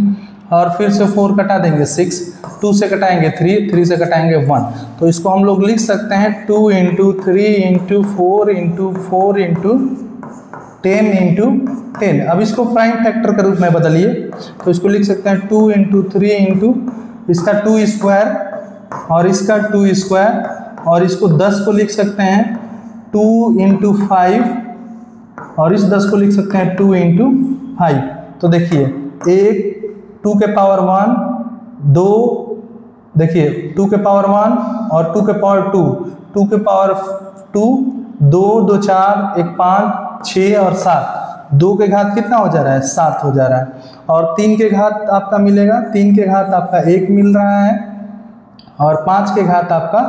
और फिर से 4 कटा देंगे 6, 2 से कटाएंगे 3, 3 से कटाएंगे 1। तो इसको हम लोग लिख सकते हैं 2 into 3 into 4 into 4 into 10 into 10। अब इसको प्राइम फैक्टर के रूप में बदलिए, तो इसको लिख सकते हैं 2 इंटू 3 इंटू इसका 2 स्क्वायर और इसका 2 स्क्वायर, और इसको 10 को लिख सकते हैं 2 इंटू 5 और इस 10 को लिख सकते हैं 2 इंटू 5। तो देखिए 1 2 के पावर 1 2, देखिए 2 के पावर 1 और 2 के पावर 2, 2 के पावर 2, 2 2 4 1 5 6 और 7, 2 के घात कितना हो जा रहा है, 7 हो जा रहा है, और 3 के घात आपका मिलेगा, 3 के घात आपका 1 मिल रहा है, और 5 के घात आपका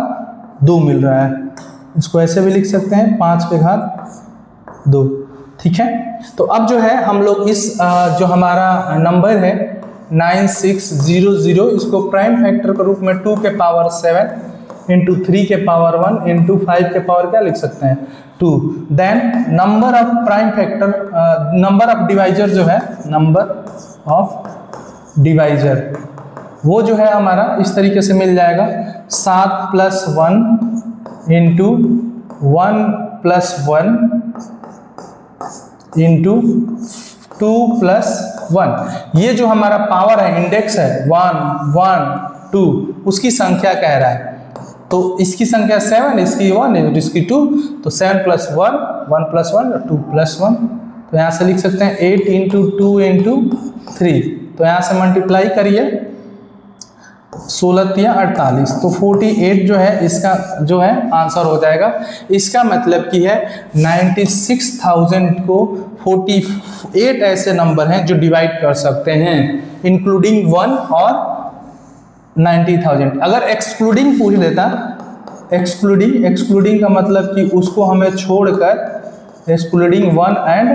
2 मिल रहा है। इसको ऐसे भी लिख सकते हैं 5 के घात 2, ठीक है। तो अब जो है हम लोग इस जो हमारा नंबर है 9600, इसको प्राइम फैक्टर के रूप में 2 के पावर 7 इंटू 3 के पावर 1 इंटू 5 के पावर क्या लिख सकते हैं 2। Then number of prime factor, number of divisor जो है, नंबर ऑफ डिवाइजर वो जो है हमारा इस तरीके से मिल जाएगा 7 + 1 इंटू 1 + 1 इंटू 2 + 1। ये जो हमारा पावर है, इंडेक्स है 1 1 2, उसकी संख्या कह रहा है। तो इसकी संख्या 7, इसकी 1 और इसकी 2, तो 7 + 1 1 + 1 और 2 + 1। तो यहाँ से लिख सकते हैं 8 इंटू 2 इंटू 3। तो यहाँ से मल्टीप्लाई करिए, 16 × 48, तो 48 जो है इसका जो है आंसर हो जाएगा। इसका मतलब कि है 96,000 को 48 ऐसे नंबर हैं जो डिवाइड कर सकते हैं, इंक्लूडिंग 1 और 90,000। अगर एक्सक्लूडिंग पूछ देता, एक्सक्लूडिंग का मतलब कि उसको हमें छोड़कर, एक्सक्लूडिंग 1 एंड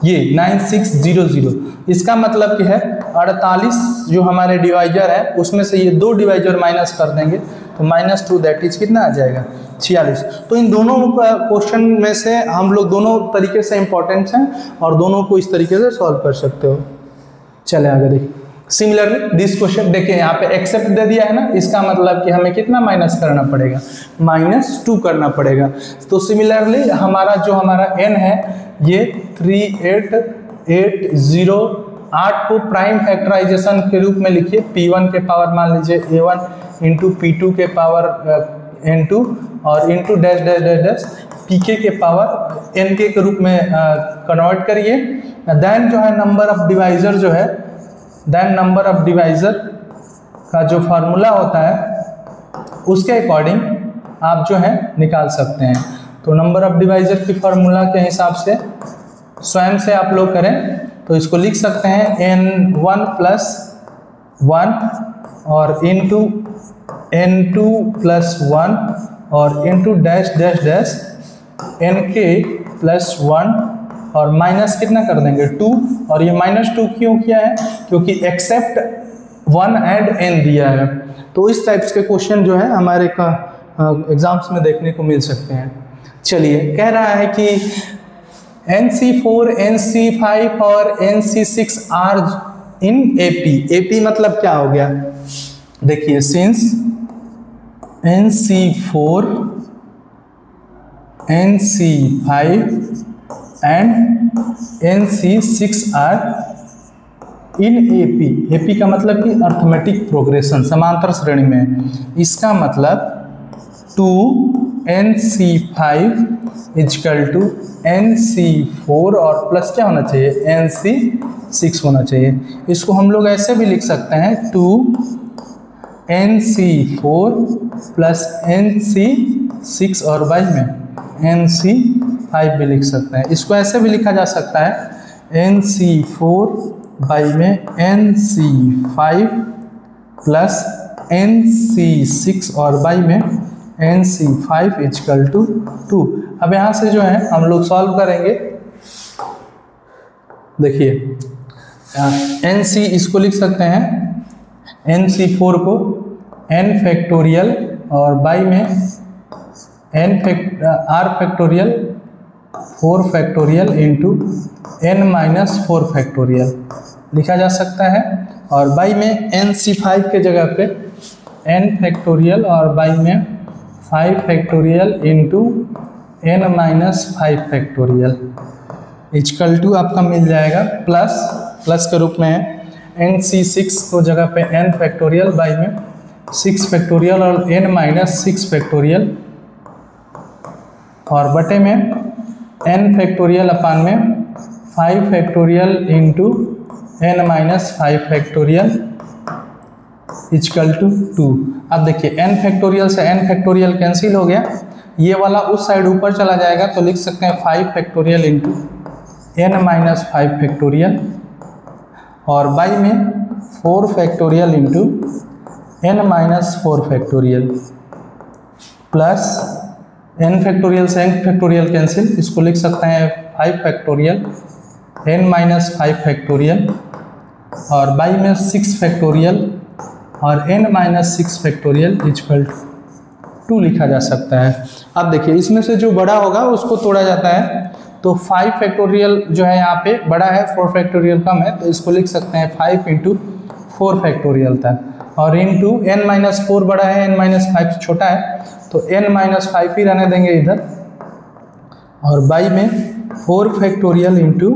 ये 9600, इसका मतलब कि है 48 जो हमारे डिवाइजर है उसमें से ये 2 डिवाइजर माइनस कर देंगे तो -2, दैट इज कितना आ जाएगा 46। तो इन दोनों क्वेश्चन में से हम लोग दोनों तरीके से इंपॉर्टेंट हैं और दोनों को इस तरीके से सॉल्व कर सकते हो। चले आगे देखिए। सिमिलरली दिस क्वेश्चन देखिए, यहाँ पे एक्सेप्ट दे दिया है ना, इसका मतलब कि हमें कितना माइनस करना पड़ेगा, -2 करना पड़ेगा। तो सिमिलरली हमारा जो हमारा n है ये 3880, 8 को प्राइम फैक्टराइजेशन के रूप में लिखिए। P1 के पावर मान लीजिए A1 इंटू P2 के पावर N2 और into dash dash dash dash Pk के पावर Nk के रूप में कन्वर्ट करिए। देन जो है नंबर ऑफ डिवाइजर जो है, देन नंबर ऑफ डिवाइजर का जो फार्मूला होता है उसके अकॉर्डिंग आप जो है निकाल सकते हैं। तो नंबर ऑफ डिवाइजर की फार्मूला के हिसाब से स्वयं से आप लोग करें तो इसको लिख सकते हैं n1 + 1 और इंटू n2 + 1 और into dash dash dash nk + 1 और माइनस कितना कर देंगे 2। और ये -2 क्यों किया है, क्योंकि एक्सेप्ट 1 एंड n दिया है। तो इस टाइप्स के क्वेश्चन जो है हमारे का एग्जाम्स में देखने को मिल सकते हैं। चलिए, कह रहा है कि NC4, NC5 और NC6 are in AP। AP मतलब क्या हो गया, देखिए since NC4, NC5 and NC6 are in AP। AP का मतलब कि अर्थमेटिक प्रोग्रेशन, समांतर श्रेणी में। इसका मतलब 2NC5 = NC4 और प्लस क्या होना चाहिए NC6 होना चाहिए। इसको हम लोग ऐसे भी लिख सकते हैं 2NC4 + NC6 और बाई में NC5 भी लिख सकते हैं। इसको ऐसे भी लिखा जा सकता है NC4 बाई में NC5 + NC6 और बाई में NC5 = 2। अब यहाँ से जो है हम लोग सॉल्व करेंगे। देखिए NC इसको लिख सकते हैं NC4 को n फैक्टोरियल और बाई में r factorial 4 factorial into n-4 factorial लिखा जा सकता है। और बाई में NC5 के जगह पे n फैक्टोरियल और बाई में 5 फैक्टोरियल इंटू n-5 फैक्टोरियल = आपका मिल जाएगा प्लस के रूप में है NC6 को जगह पे n फैक्टोरियल बाई में 6 फैक्टोरियल और n-6 फैक्टोरियल और बटे में n फैक्टोरियल अपान में 5 फैक्टोरियल इंटू n-5 फैक्टोरियल = 2। अब देखिए n फैक्टोरियल से n फैक्टोरियल कैंसिल हो गया, ये वाला उस साइड ऊपर चला जाएगा तो लिख सकते हैं 5 फैक्टोरियल इंटू n-5 फैक्टोरियल और बाई में 4 factorial into n-4 factorial plus n factorial से n फैक्टोरियल कैंसिल, इसको लिख सकते हैं 5 फैक्टोरियल n-5 फैक्टोरियल और बाई में 6 फैक्टोरियल और n-6 फैक्टोरियल = 2 लिखा जा सकता है। अब देखिए इसमें से जो बड़ा होगा उसको तोड़ा जाता है, तो 5 फैक्टोरियल जो है यहाँ पे बड़ा है, 4 फैक्टोरियल कम है, तो इसको लिख सकते हैं 5 × 4 फैक्टोरियल तक। और इंटू n-4 बड़ा है, n-5 छोटा है, तो n-5 ही रहने देंगे इधर, और बाई में 4 फैक्टोरियल इंटू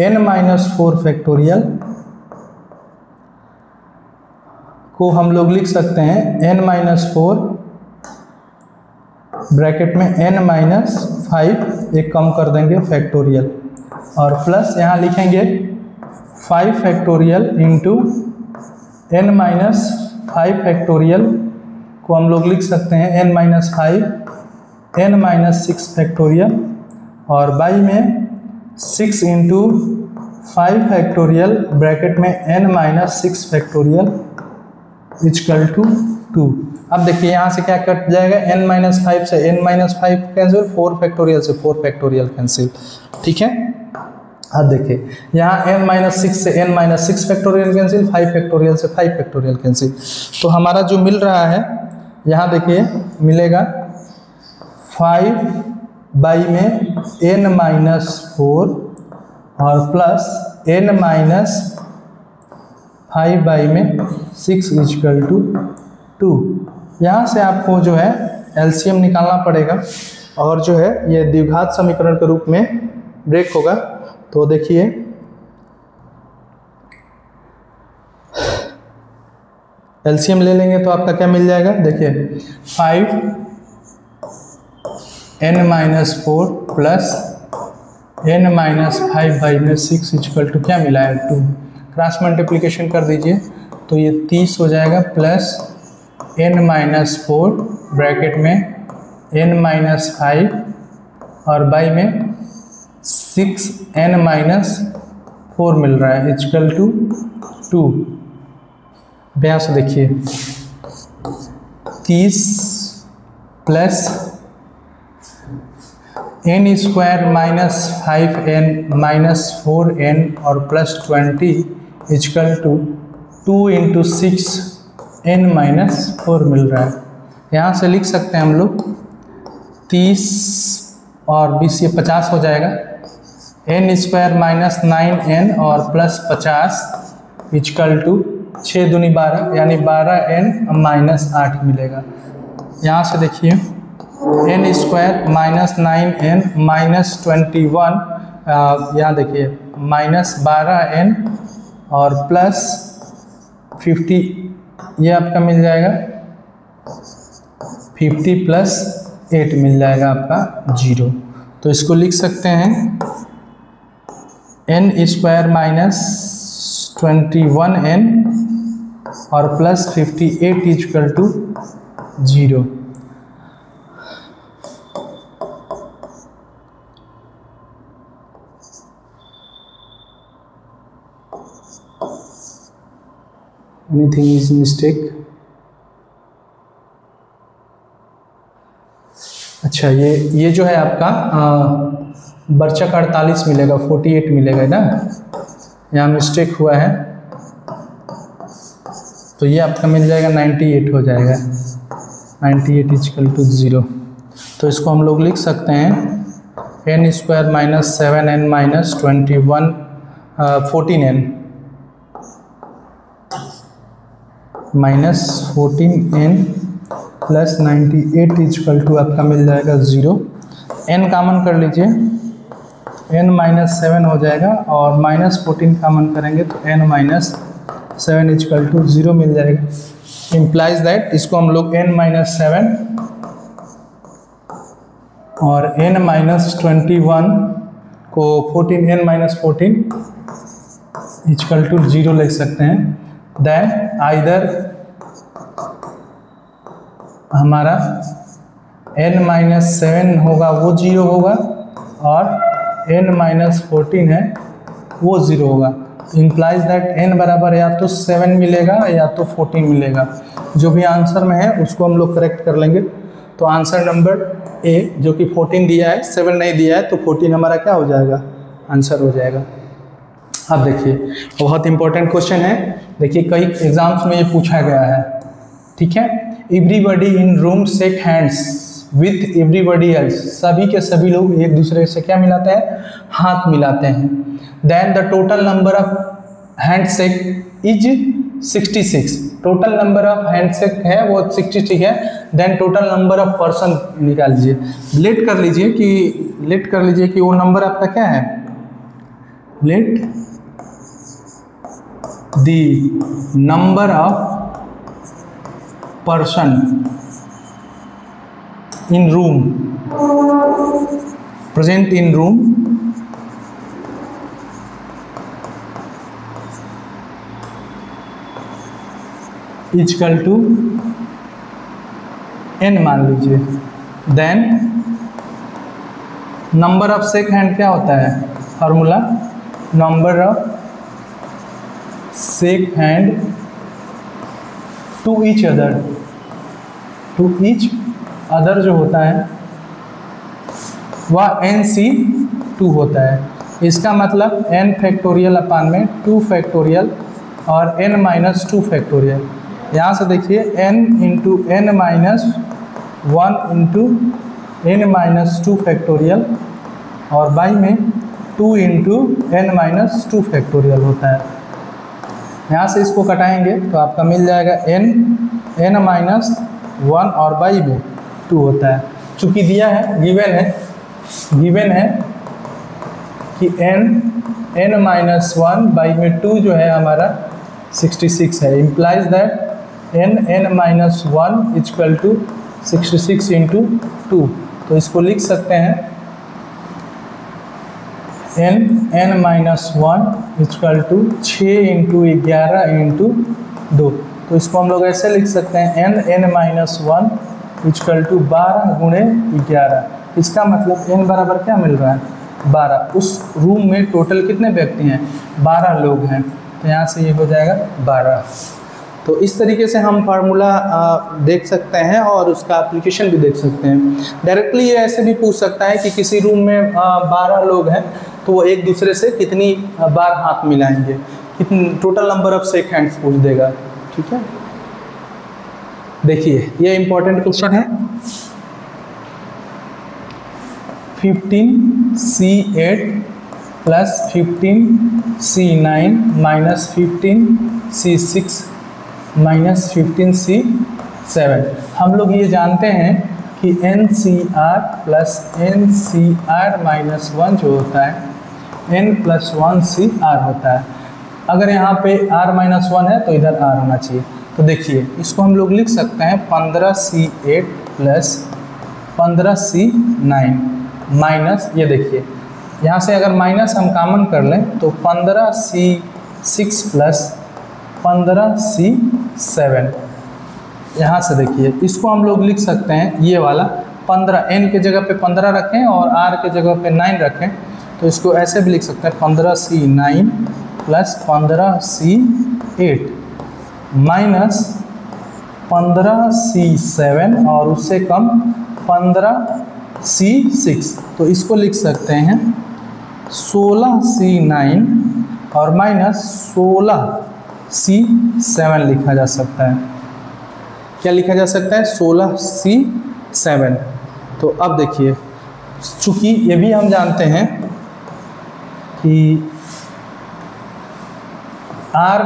n-4 फैक्टोरियल को हम लोग लिख सकते हैं n-4 ब्रैकेट में n-5, एक कम कर देंगे फैक्टोरियल, और प्लस यहाँ लिखेंगे 5 फैक्टोरियल इंटू n-5 फैक्टोरियल को हम लोग लिख सकते हैं n-5 n-6 फैक्टोरियल, और बाई में 6 इंटू 5 फैक्टोरियल ब्रैकेट में n-6 फैक्टोरियल इक्वल टू 2। अब देखिए यहाँ से क्या कट जाएगा, n-5 से n-5 कैंसिल, 4 फैक्टोरियल से 4 फैक्टोरियल कैंसिल, ठीक है। अब देखिए यहाँ n-6 से n-6 फैक्टोरियल कैंसिल, 5 फैक्टोरियल से 5 फैक्टोरियल कैंसिल, तो हमारा जो मिल रहा है यहाँ देखिए मिलेगा 5 बाई में n-4 और प्लस n-5 बाई में 6 इक्वल टू 2। यहाँ से आपको जो है एलसीएम निकालना पड़ेगा और जो है ये द्विघात समीकरण के रूप में ब्रेक होगा। तो देखिए एलसीएम ले लेंगे तो आपका क्या मिल जाएगा, देखिए 5 n-4 प्लस n-5 बाई में 6 इक्वल टू क्या मिला है 2। क्रॉस मल्टीप्लिकेशन कर दीजिए तो ये 30 हो जाएगा, प्लस n-4 ब्रैकेट में n-5 और बाई में 6n-4 मिल रहा है इक्वल टू 2। यहाँ से देखिए 30 plus n square minus 5n minus 4n और plus 20 equal to 2 into 6n-4 मिल रहा है। यहाँ से लिख सकते हैं हम लोग 30 और 20 ये 50 हो जाएगा, n स्क्वायर माइनस 9n और प्लस 50 इक्वल टू 6 दूनी 12 यानी 12n-8 मिलेगा। यहाँ से देखिए n square minus 9n minus 21, यहाँ देखिए माइनस 12n और प्लस 50, ये आपका मिल जाएगा 50 प्लस 8 मिल जाएगा आपका 0। तो इसको लिख सकते हैं n स्क्वायर माइनस 21n और plus 58 equal to 0। Anything is mistake? अच्छा ये जो है आपका बर्चक 48 मिलेगा, 48 मिलेगा ना, यहाँ मिस्टेक हुआ है तो ये आपका मिल जाएगा 98 हो जाएगा, 98 इक्वल टू 0। तो इसको हम लोग लिख सकते हैं n square minus 7n minus 14n minus 14n plus 98 equal to आपका मिल जाएगा 0। n कामन कर लीजिए, n-7 हो जाएगा और माइनस 14 कामन करेंगे तो n-7 इक्वल टू 0 मिल जाएगा। इम्प्लाइज दैट इसको हम लोग n-7 और n-21 को 14n-14 इक्वल टू 0 लिख सकते हैं। देन आइदर हमारा n-7 होगा वो 0 होगा और n-14 है वो 0 होगा। इम्प्लाइज दैट n बराबर या तो 7 मिलेगा या तो 14 मिलेगा, जो भी आंसर में है उसको हम लोग करेक्ट कर लेंगे। तो आंसर नंबर ए जो कि 14 दिया है, 7 नहीं दिया है, तो 14 हमारा क्या हो जाएगा, आंसर हो जाएगा। अब देखिए बहुत इंपॉर्टेंट क्वेश्चन है, देखिए कई एग्जाम्स में ये पूछा गया है, ठीक है। Everybody in room shake hands with everybody else, सभी के सभी लोग एक दूसरे से क्या मिलाते हैं, हाथ मिलाते हैं। Then the total number of hand shake is 66, total number of handshake है वो 66 है। Then total number of person निकाल लीजिए, लेट कर लीजिए कि वो नंबर आपका क्या है। Let the number of person in room present in room equal to n मान लीजिए। Then number of shake hand क्या होता है, formula number of shake hand to each other जो होता है वह NC2 होता है। इसका मतलब n फैक्टोरियल अपान में 2 फैक्टोरियल और n माइनस 2 फैक्टोरियल। यहाँ से देखिए n into n minus 1 into n minus 2 factorial और बाई में 2 इंटू n माइनस 2 फैक्टोरियल होता है। यहाँ से इसको कटाएंगे तो आपका मिल जाएगा n माइनस 1 और बाई में 2 होता है। चूँकि दिया है गिवन है कि n माइनस 1 बाई में 2 जो है हमारा 66 है। Implies that n minus 1 equal to 66 into 2। तो इसको लिख सकते हैं n minus 1 equal to 6 into 11 into 2। तो इसको हम लोग ऐसे लिख सकते हैं n माइनस 1 इक्वल टू 12 गुणे 11। इसका मतलब n बराबर क्या मिल रहा है, 12। उस रूम में टोटल कितने व्यक्ति हैं, 12 लोग हैं। तो यहाँ से ये हो जाएगा 12। तो इस तरीके से हम फार्मूला देख सकते हैं और उसका एप्लीकेशन भी देख सकते हैं। डायरेक्टली ये ऐसे भी पूछ सकता है कि किसी रूम में 12 लोग हैं तो वो एक दूसरे से कितनी बार हाथ मिलाएंगे, कितनी total number of shake hands पूछ देगा। ठीक है, देखिए ये इंपॉर्टेंट क्वेश्चन है। 15C8 plus 15C9 minus 15C6 minus 15C7। हम लोग ये जानते हैं कि NCR प्लस NCR माइनस 1 जो होता है N प्लस 1CR होता है। अगर यहाँ पे R माइनस 1 है तो इधर R होना चाहिए। तो देखिए इसको हम लोग लिख सकते हैं 15C8 प्लस 15C9 माइनस, ये देखिए यहाँ से अगर माइनस हम कॉमन कर लें तो 15C6 प्लस 15C7। यहाँ से देखिए इसको हम लोग लिख सकते हैं ये वाला 15, n के जगह पे 15 रखें और r के जगह पे 9 रखें तो इसको ऐसे भी लिख सकते हैं 15C9 plus 15C8 minus 15C7 और उससे कम 15C6। तो इसको लिख सकते हैं 16C9 और माइनस 16C7 लिखा जा सकता है। क्या लिखा जा सकता है, 16C7। तो अब देखिए चूँकि ये भी हम जानते हैं कि R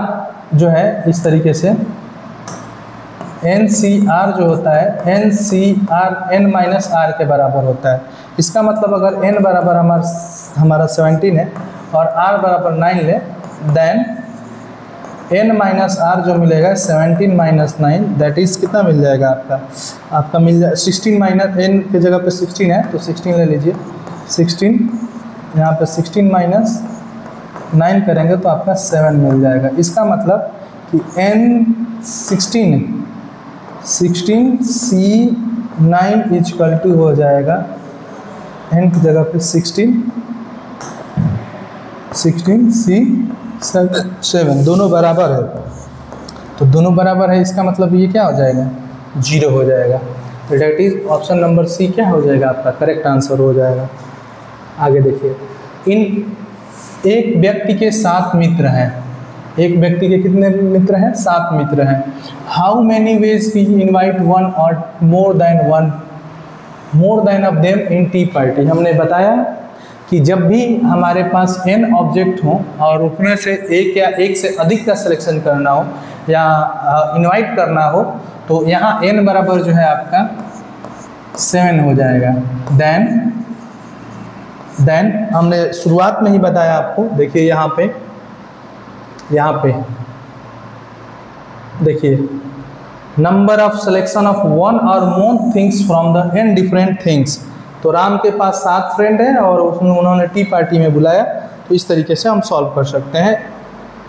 जो है इस तरीके से NCR जो होता है NCR N माइनस R के बराबर होता है। इसका मतलब अगर N बराबर हमारा 17 है और R बराबर 9 ले, देन N माइनस R जो मिलेगा 17 माइनस 9 दैट इज़ कितना मिल जाएगा आपका मिल जाए 16 माइनस N के जगह पे 16 है तो 16 ले लीजिए। 16 यहाँ पे 16 माइनस 9 करेंगे तो आपका 7 मिल जाएगा। इसका मतलब कि16C9 इक्वल टू हो जाएगा n की जगह पे 16C7 दोनों बराबर है। तो दोनों बराबर है, इसका मतलब ये क्या हो जाएगा, 0 हो जाएगा। तो that is option number C क्या हो जाएगा आपका करेक्ट आंसर हो जाएगा। आगे देखिए, एक व्यक्ति के 7 मित्र हैं। एक व्यक्ति के कितने मित्र हैं, 7 मित्र हैं। How many ways we invite one or more than of them in tea party. हमने बताया कि जब भी हमारे पास n ऑब्जेक्ट हो और उसमें से एक या एक से अधिक का सिलेक्शन करना हो, या इनवाइट करना हो तो यहाँ n बराबर जो है आपका 7 हो जाएगा। देन हमने शुरुआत में ही बताया आपको, देखिए यहाँ पे देखिए number of selection of one or more things from the n different things. तो राम के पास 7 फ्रेंड है और उन्होंने टी पार्टी में बुलाया, तो इस तरीके से हम सॉल्व कर सकते हैं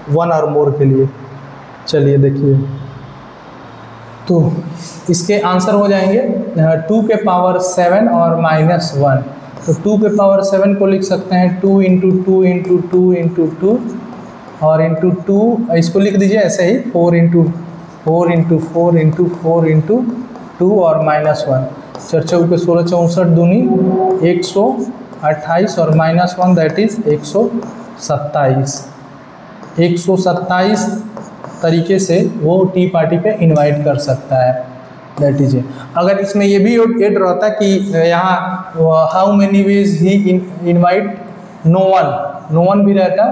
वन और मोर के लिए। चलिए देखिए, तो इसके आंसर हो जाएंगे 2 के पावर 7 और -1। तो 2 के पावर 7 को लिख सकते हैं 2 इंटू 2 इंटू 2 इंटू 2 और इंटू 2, इसको लिख दीजिए ऐसे ही 4 इंटू 4 इंटू 4 इंटू 4 इंटू 2 और -1। 4 चौके 16, 64 दूनी 128 और -1 दैट इज 127। 127 तरीके से वो टी पार्टी पे इनवाइट कर सकता है, दैट इज। अगर इसमें ये भी ऐड रहता कि यहाँ how many ways he invite no one भी रहता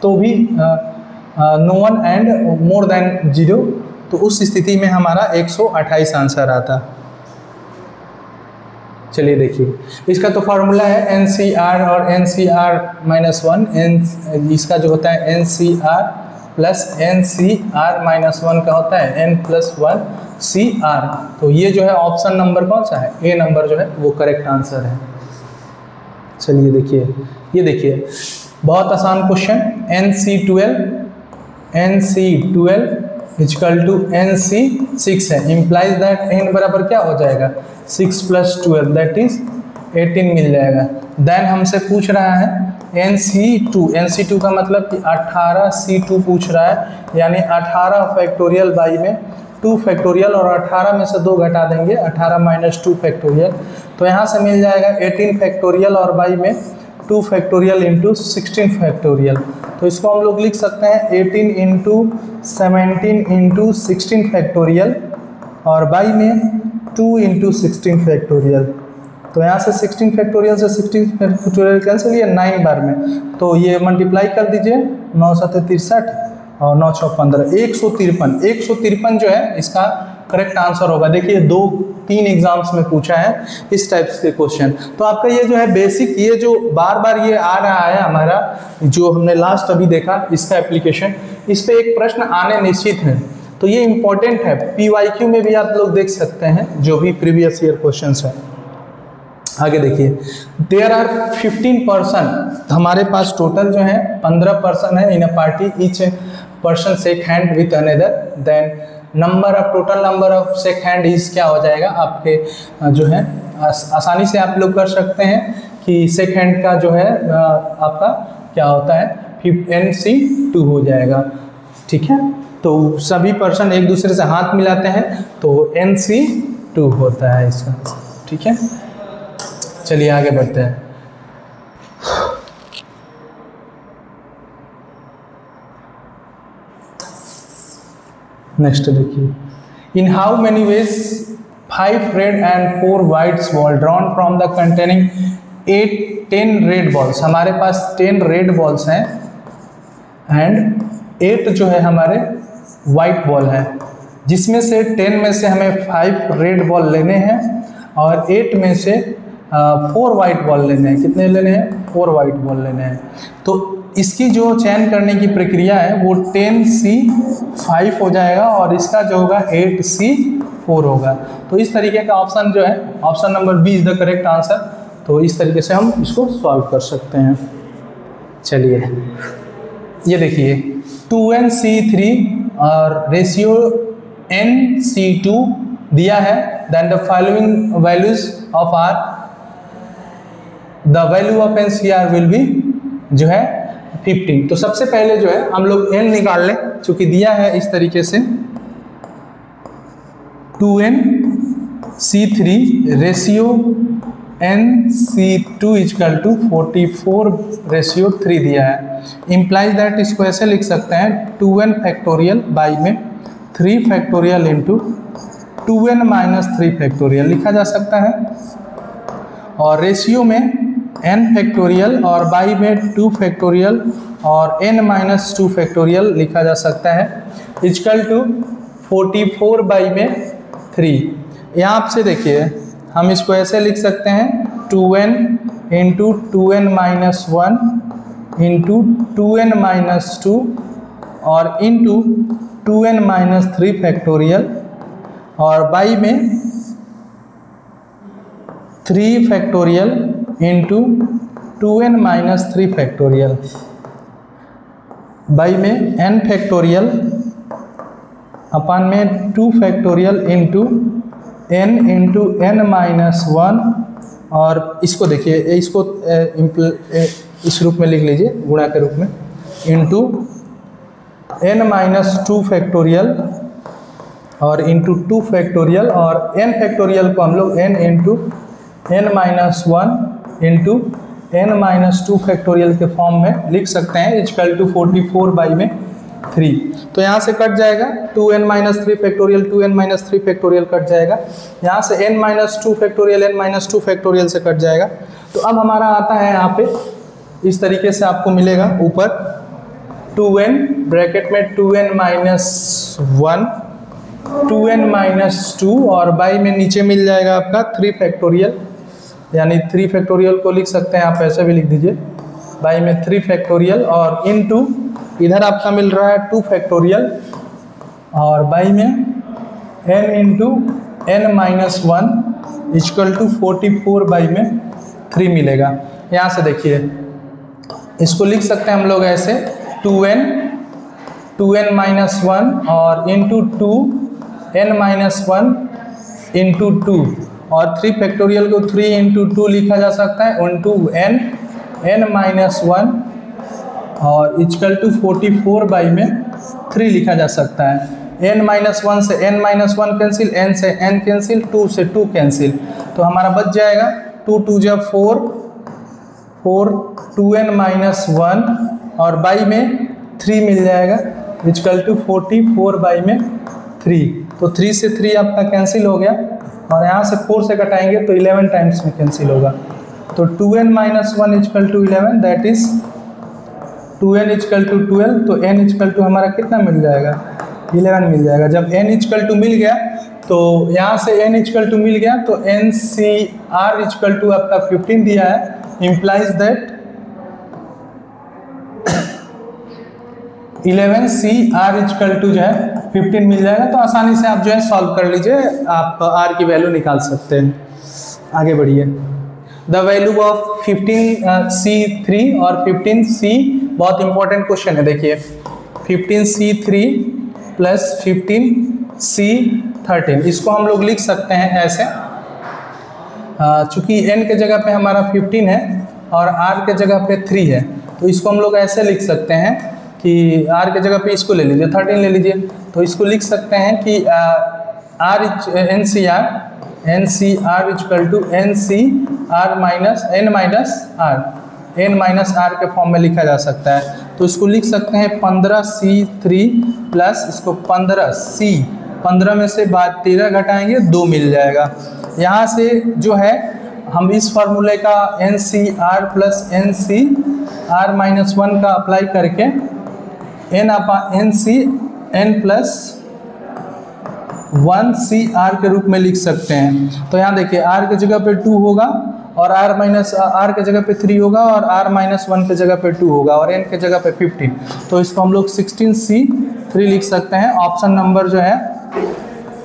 तो भी no one and more than 0, तो उस स्थिति में हमारा 128 आंसर आता। चलिए देखिए, इसका तो फॉर्मूला है NCR और NCR-1, इसका जो होता है NCR प्लस NCR-1 का होता है N+1 CR। तो ये जो है ऑप्शन नंबर कौन सा है, ए नंबर जो है वो करेक्ट आंसर है। चलिए देखिए, ये देखिए बहुत आसान question, NC12 equal to NC6 है, इम्प्लाइज दैट n बराबर क्या हो जाएगा 6 + 12 दैट इज 18 मिल जाएगा। देन हमसे पूछ रहा है NC2 का मतलब कि 18C2 पूछ रहा है, यानी 18 फैक्टोरियल बाई में 2 फैक्टोरियल और 18 में से 2 घटा देंगे, 18 - 2 फैक्टोरियल, तो यहाँ से मिल जाएगा 18 फैक्टोरियल और बाई में 2 फैक्टोरियल इंटू 16 फैक्टोरियल। तो इसको हम लोग लिख सकते हैं 18 इंटू 17 इंटू 16 फैक्टोरियल और बाई में 2 इंटू 16 फैक्टोरियल। तो यहाँ से 16 फैक्टोरियल से 16 फैक्टोरियल कैंसिल, ये 9 बार में, तो ये मल्टीप्लाई कर दीजिए 9 × 7 = 63 और 9 × 6 = 15, 153 जो है इसका करेक्ट आंसर होगा। देखिए 2-3 एग्जाम्स में पूछा है इस टाइप के क्वेश्चन। तो आपका ये जो है बेसिक, ये जो बार बार ये आ रहा है हमारा, जो हमने लास्ट अभी देखा इसका एप्लीकेशन, इस पे एक प्रश्न आने निश्चित है, तो ये इम्पोर्टेंट है। PYQ में भी आप लोग देख सकते हैं जो भी प्रीवियस ईयर क्वेश्चंस है। आगे देखिए, देयर आर 15 पर्सन, हमारे पास टोटल जो है 15 पर्सन है in a party, each person shake hand with another, then total number of shake hand is क्या हो जाएगा आपके जो है, आसानी से आप लोग कर सकते हैं कि शेक हैंड का जो है आपका क्या होता है NC2 हो जाएगा, ठीक है। तो सभी पर्सन एक दूसरे से हाथ मिलाते हैं तो NC2 होता है इसका, ठीक है। चलिए आगे बढ़ते हैं। नेक्स्ट देखिए, in how many ways 5 red and 4 whites ball drawn from the containing 10 red balls, हमारे पास 10 रेड बॉल्स हैं एंड 8 जो है हमारे वाइट बॉल है, जिसमें से 10 में से हमें 5 रेड बॉल लेने हैं और 8 में से 4 वाइट बॉल लेने हैं। कितने लेने हैं? 4 वाइट बॉल लेने हैं। तो इसकी जो चयन करने की प्रक्रिया है वो 10C5 हो जाएगा और इसका जो होगा 8C4 होगा। तो इस तरीके का ऑप्शन जो है, option number B is the correct answer. तो इस तरीके से हम इसको सॉल्व कर सकते हैं। चलिए ये देखिए 2NC3 और रेशियो NC2 दिया है, then the following values of r, the value of NCR will be जो है 15। तो सबसे पहले जो है हम लोग n निकाल लें, चूंकि दिया है इस तरीके से 2NC3 ratio NC2 equal to 44/3 दिया है, इम्प्लाइज दैट इसको ऐसे लिख सकते हैं 2n फैक्टोरियल बाई में 3 फैक्टोरियल इंटू 2n - 3 फैक्टोरियल लिखा जा सकता है। और रेशियो में n फैक्टोरियल और बाई में 2 फैक्टोरियल और n माइनस 2 फैक्टोरियल लिखा जा सकता है इक्वल टू 44 बाई में 3। यहाँ आपसे देखिए हम इसको ऐसे लिख सकते हैं 2n into 2n minus 1 into 2n minus 2 और इंटू 2n माइनस 3 फैक्टोरियल और बाई में 3 factorial into 2n minus 3 factorial by में n फैक्टोरियल अपान में 2 फैक्टोरियल इंटू n माइनस 1 और इसको देखिए इसको इस रूप में लिख लीजिए गुणा के रूप में इंटू n माइनस 2 फैक्टोरियल और इंटू 2 फैक्टोरियल और n फैक्टोरियल को हम लोग n into n minus 1 into n minus 2 factorial के फॉर्म में लिख सकते हैं इक्वल टू 44 बाई में 3। तो यहाँ से कट जाएगा 2n minus 3 factorial 2n minus 3 factorial cut जाएगा, यहाँ से n minus 2 factorial n minus 2 factorial से कट जाएगा। तो अब हमारा आता है यहाँ पे इस तरीके से आपको मिलेगा ऊपर 2n ब्रैकेट में 2n माइनस 1 2n माइनस 2 और बाई में नीचे मिल जाएगा आपका 3 फैक्टोरियल यानी 3 फैक्टोरियल को लिख सकते हैं आप ऐसे भी लिख दीजिए बाई में 3 फैक्टोरियल और इनटू इधर आपका मिल रहा है 2 फैक्टोरियल और बाई में n into n minus 1 equal to 44 by में 3 मिलेगा। यहाँ से देखिए इसको लिख सकते हैं हम लोग ऐसे 2n माइनस 1 और इंटू 2n माइनस 1 इंटू 2 और 3 फैक्टोरियल को 3 इंटू 2 लिखा जा सकता है इंटू n माइनस 1 और इक्वल टू 44 बाई में 3 लिखा जा सकता है। n माइनस 1 से n माइनस 1 कैंसिल, n से n कैंसिल, 2 से 2 कैंसिल, तो हमारा बच जाएगा 2 2 जा 4 4 2n माइनस 1 और बाई में 3 मिल जाएगा इक्वल टू 44 बाई में 3। तो 3 से 3 आपका कैंसिल हो गया और यहाँ से 4 से घटाएंगे तो 11 टाइम्स में कैंसिल होगा। तो 2n minus 1 equal to 11 that is 2n equal to 12 तो n इक्वल टू हमारा कितना मिल जाएगा 11 मिल जाएगा। जब n इक्वल टू मिल गया तो यहाँ से n इक्वल टू मिल गया तो NCR इक्वल टू आपका 15 दिया है implies that 11CR equal to जो है 15 मिल जाएगा। तो आसानी से आप जो है सॉल्व कर लीजिए, आप R की वैल्यू निकाल सकते हैं। आगे बढ़िए द वैल्यू ऑफ 15C3 और 15C बहुत इंपॉर्टेंट क्वेश्चन है। देखिए 15C3 प्लस 15C13 इसको हम लोग लिख सकते हैं ऐसे चूंकि n के जगह पे हमारा 15 है और r के जगह पे 3 है तो इसको हम लोग ऐसे लिख सकते हैं कि r के जगह पे इसको ले लीजिए 13 ले लीजिए तो इसको लिख सकते हैं कि NCR equal to NCR minus n minus r के फॉर्म में लिखा जा सकता है। तो इसको लिख सकते हैं 15C3 प्लस इसको 15 में से बाद 13 घटाएंगे 2 मिल जाएगा। यहाँ से जो है हम इस फार्मूले का NCR प्लस NCR माइनस 1 का अप्लाई करके n प्लस 1CR के रूप में लिख सकते हैं। तो यहाँ देखिए r के जगह पे 2 होगा और r माइनस r के जगह पे 3 होगा और r माइनस 1 के जगह पे 2 होगा और n के जगह पे 15। तो इसको हम लोग 16C3 लिख सकते हैं। ऑप्शन नंबर जो है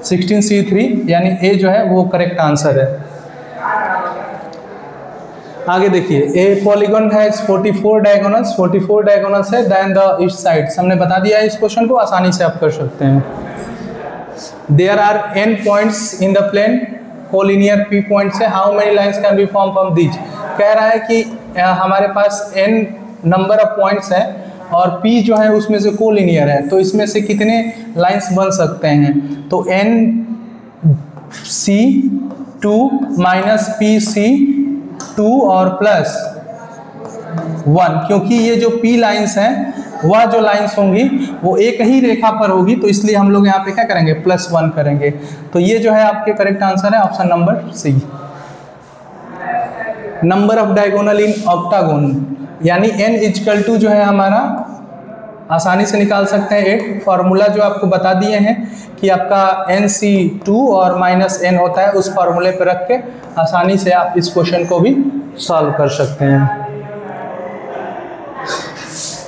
16C3 यानी A जो है वो करेक्ट आंसर है। आगे देखिए ए पॉलीगन है 44 डायगोनल्स है देन द ईस्ट साइड। हमने बता दिया है इस क्वेश्चन को, आसानी से आप कर सकते हैं। There are n points in the plane collinear p points है, how many lines can be form from these. कह रहा है कि हमारे पास n नंबर ऑफ पॉइंट्स है और p जो है उसमें से कोलिनियर है तो इसमें से कितने लाइंस बन सकते हैं। तो NC2 माइनस PC2 और प्लस 1 क्योंकि ये जो p लाइंस हैं वह जो लाइंस होंगी वो एक ही रेखा पर होगी तो इसलिए हम लोग यहाँ पे क्या करेंगे +1 करेंगे। तो ये जो है आपके करेक्ट आंसर है option number C। Number of diagonal in octagon, यानी n इक्वल टू जो है हमारा आसानी से निकाल सकते हैं 8। फार्मूला जो आपको बता दिए हैं कि आपका NC2 और -n होता है, उस फार्मूले पर रख के आसानी से आप इस क्वेश्चन को भी सॉल्व कर सकते हैं।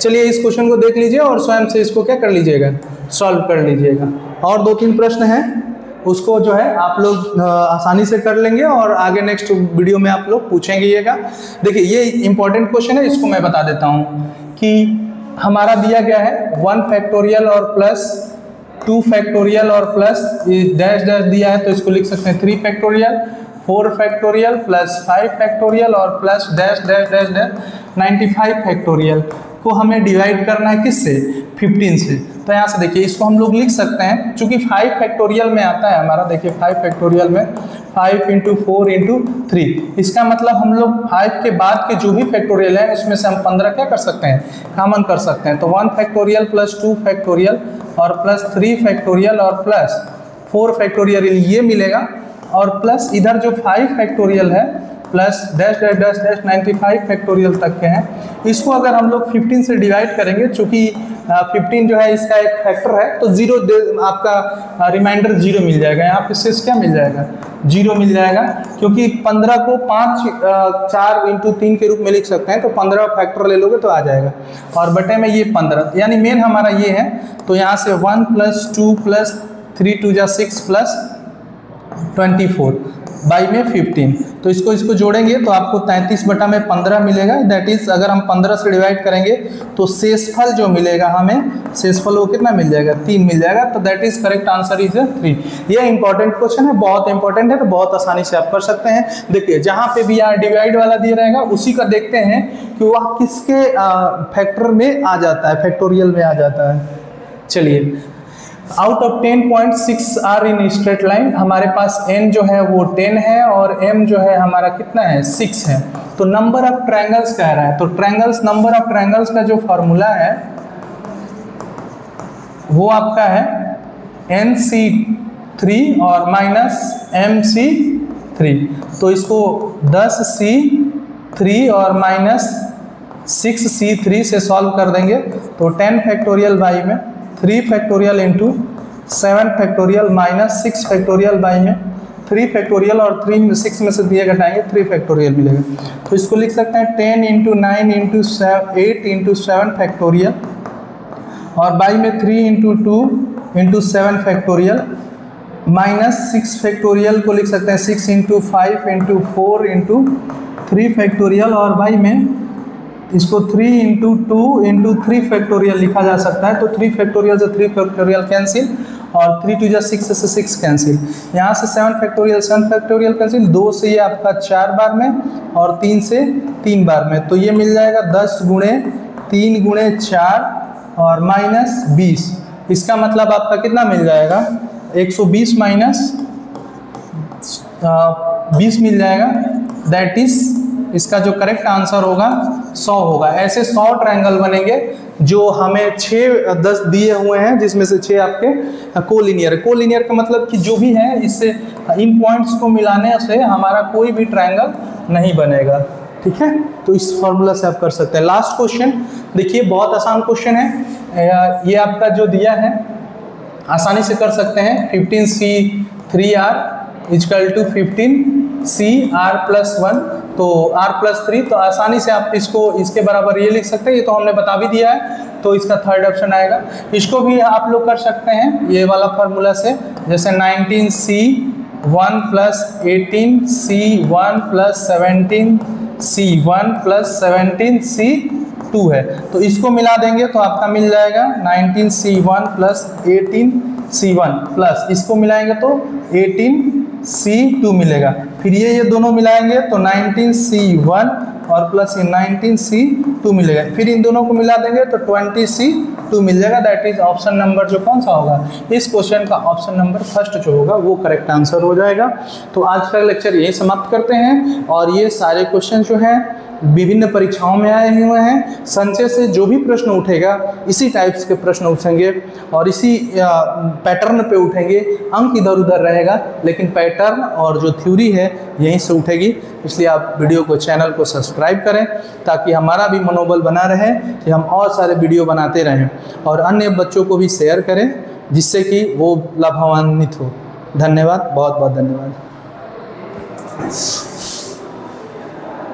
चलिए इस क्वेश्चन को देख लीजिए और स्वयं से इसको क्या कर लीजिएगा, सॉल्व कर लीजिएगा। और 2-3 प्रश्न हैं, उसको जो है आप लोग आसानी से कर लेंगे और आगे नेक्स्ट वीडियो में आप लोग पूछेंगेगा। देखिए ये इंपॉर्टेंट क्वेश्चन है, इसको मैं बता देता हूँ कि हमारा दिया गया है 1 फैक्टोरियल और प्लस 2 फैक्टोरियल और प्लस डैश डैश दिया है, तो इसको लिख सकते हैं 3 फैक्टोरियल, 4 फैक्टोरियल प्लस 5 फैक्टोरियल और plus dash dash dash dash 95 factorial को हमें डिवाइड करना है किससे, 15 से। तो यहाँ से देखिए इसको हम लोग लिख सकते हैं, चूंकि 5 फैक्टोरियल में आता है हमारा, देखिए 5 फैक्टोरियल में 5 × 4 × 3, इसका मतलब हम लोग 5 के बाद के जो भी फैक्टोरियल है उसमें से हम 15 क्या कर सकते हैं, कॉमन कर सकते हैं। तो 1 फैक्टोरियल प्लस 2 फैक्टोरियल और प्लस 3 फैक्टोरियल और प्लस 4 फैक्टोरियल ये मिलेगा, और प्लस इधर जो 5 फैक्टोरियल है plus dash dash dash dash 95 factorial तक के हैं, इसको अगर हम लोग 15 से डिवाइड करेंगे, चूँकि 15 जो है इसका एक फैक्टर है, तो 0 आपका रिमाइंडर 0 मिल जाएगा। यहाँ पे शेष क्या मिल जाएगा, 0 मिल जाएगा, क्योंकि 15 को 4 × 3 के रूप में लिख सकते हैं, तो 15 फैक्टर ले लोगे तो आ जाएगा, और बटे में ये 15, यानी मेन हमारा ये है। तो यहाँ से 1 + 2 + 3 × 2 = 6 + 24 बाई में 15, तो इसको जोड़ेंगे तो आपको 33/15 मिलेगा। दैट इज अगर हम 15 से डिवाइड करेंगे तो शेषफल जो मिलेगा हमें, शेषफल वो कितना मिल जाएगा, 3 मिल जाएगा। तो that is correct answer is 3। ये इंपॉर्टेंट क्वेश्चन है, बहुत इंपॉर्टेंट है, तो बहुत आसानी से आप कर सकते हैं। देखिए जहाँ पे भी यहाँ डिवाइड वाला दिया रहेगा उसी का देखते हैं कि वह किसके फैक्टर में आ जाता है, फैक्टोरियल में आ जाता है। चलिए, out of 10 point 6 are in straight line, हमारे पास n जो है वो 10 है और m जो है हमारा कितना है, 6 है। तो नंबर ऑफ ट्रायंगल्स कह रहा है, तो ट्रायंगल्स, नंबर ऑफ ट्रायंगल्स का जो फॉर्मूला है वो आपका है NC3 और -MC3। तो इसको 10C3 और -6C3 से सॉल्व कर देंगे, तो 10 फैक्टोरियल बाई में 3 factorial into 7 factorial minus 6 factorial by में 3 फैक्टोरियल और 6 में से दिए घटाएंगे 3 फैक्टोरियल मिलेगा। तो इसको लिख सकते हैं 10 × 9 × 8 × 7 फैक्टोरियल और बाई में 3 × 2 × 7 फैक्टोरियल माइनस 6 फैक्टोरियल को लिख सकते हैं 6 × 5 × 4 × 3 फैक्टोरियल और बाई में इसको 3 × 2 × 3 फैक्टोरियल लिखा जा सकता है। तो 3 फैक्टोरियल से 3 फैक्टोरियल कैंसिल और 3 × 2 = 6 से 6 कैंसिल। यहाँ से 7 फैक्टोरियल कैंसिल, 2 से ये आपका 4 बार में और 3 से 3 बार में, तो ये मिल जाएगा 10 × 3 × 4 और -20। इसका मतलब आपका कितना मिल जाएगा, 120 - 20 मिल जाएगा। दैट इज इसका जो करेक्ट आंसर होगा 100 होगा। ऐसे 100 ट्रायंगल बनेंगे जो हमें 6 10 दिए हुए हैं, जिसमें से 6 आपके कोलिनियर है। कोलिनियर का मतलब कि जो भी है इससे इन पॉइंट्स को मिलाने से हमारा कोई भी ट्रायंगल नहीं बनेगा। ठीक है, तो इस फॉर्मूला से आप कर सकते हैं। लास्ट क्वेश्चन देखिए, बहुत आसान क्वेश्चन है। ये आपका जो दिया है आसानी से कर सकते हैं। 15C3R = 15CR + 1, तो R+3, तो आसानी से आप इसको इसके बराबर ये लिख सकते हैं। ये तो हमने बता भी दिया है, तो इसका थर्ड ऑप्शन आएगा। इसको भी आप लोग कर सकते हैं ये वाला फार्मूला से, जैसे 19C1 + 18C1 + 17C1 + 17C2 है, तो इसको मिला देंगे तो आपका मिल जाएगा 19C1 + 18C1 प्लस इसको मिलाएंगे तो 18C2 मिलेगा। फिर ये दोनों मिलाएंगे तो 19C1 और प्लस 19C2 मिलेगा। फिर इन दोनों को मिला देंगे तो 20C2 मिल जाएगा। दैट इज ऑप्शन नंबर जो कौन सा होगा, इस क्वेश्चन का ऑप्शन नंबर फर्स्ट जो होगा वो करेक्ट आंसर हो जाएगा। तो आज का लेक्चर यही समाप्त करते हैं और ये सारे क्वेश्चन जो हैं विभिन्न परीक्षाओं में आए हुए हैं। संचय से जो भी प्रश्न उठेगा इसी टाइप्स के प्रश्न उठेंगे और इसी पैटर्न पे उठेंगे। अंक इधर उधर रहेगा लेकिन पैटर्न और जो थ्योरी है यहीं से उठेगी। इसलिए आप वीडियो को, चैनल को सब्सक्राइब करें ताकि हमारा भी मनोबल बना रहे कि हम और सारे वीडियो बनाते रहें, और अन्य बच्चों को भी शेयर करें जिससे कि वो लाभान्वित हो। धन्यवाद, बहुत बहुत धन्यवाद।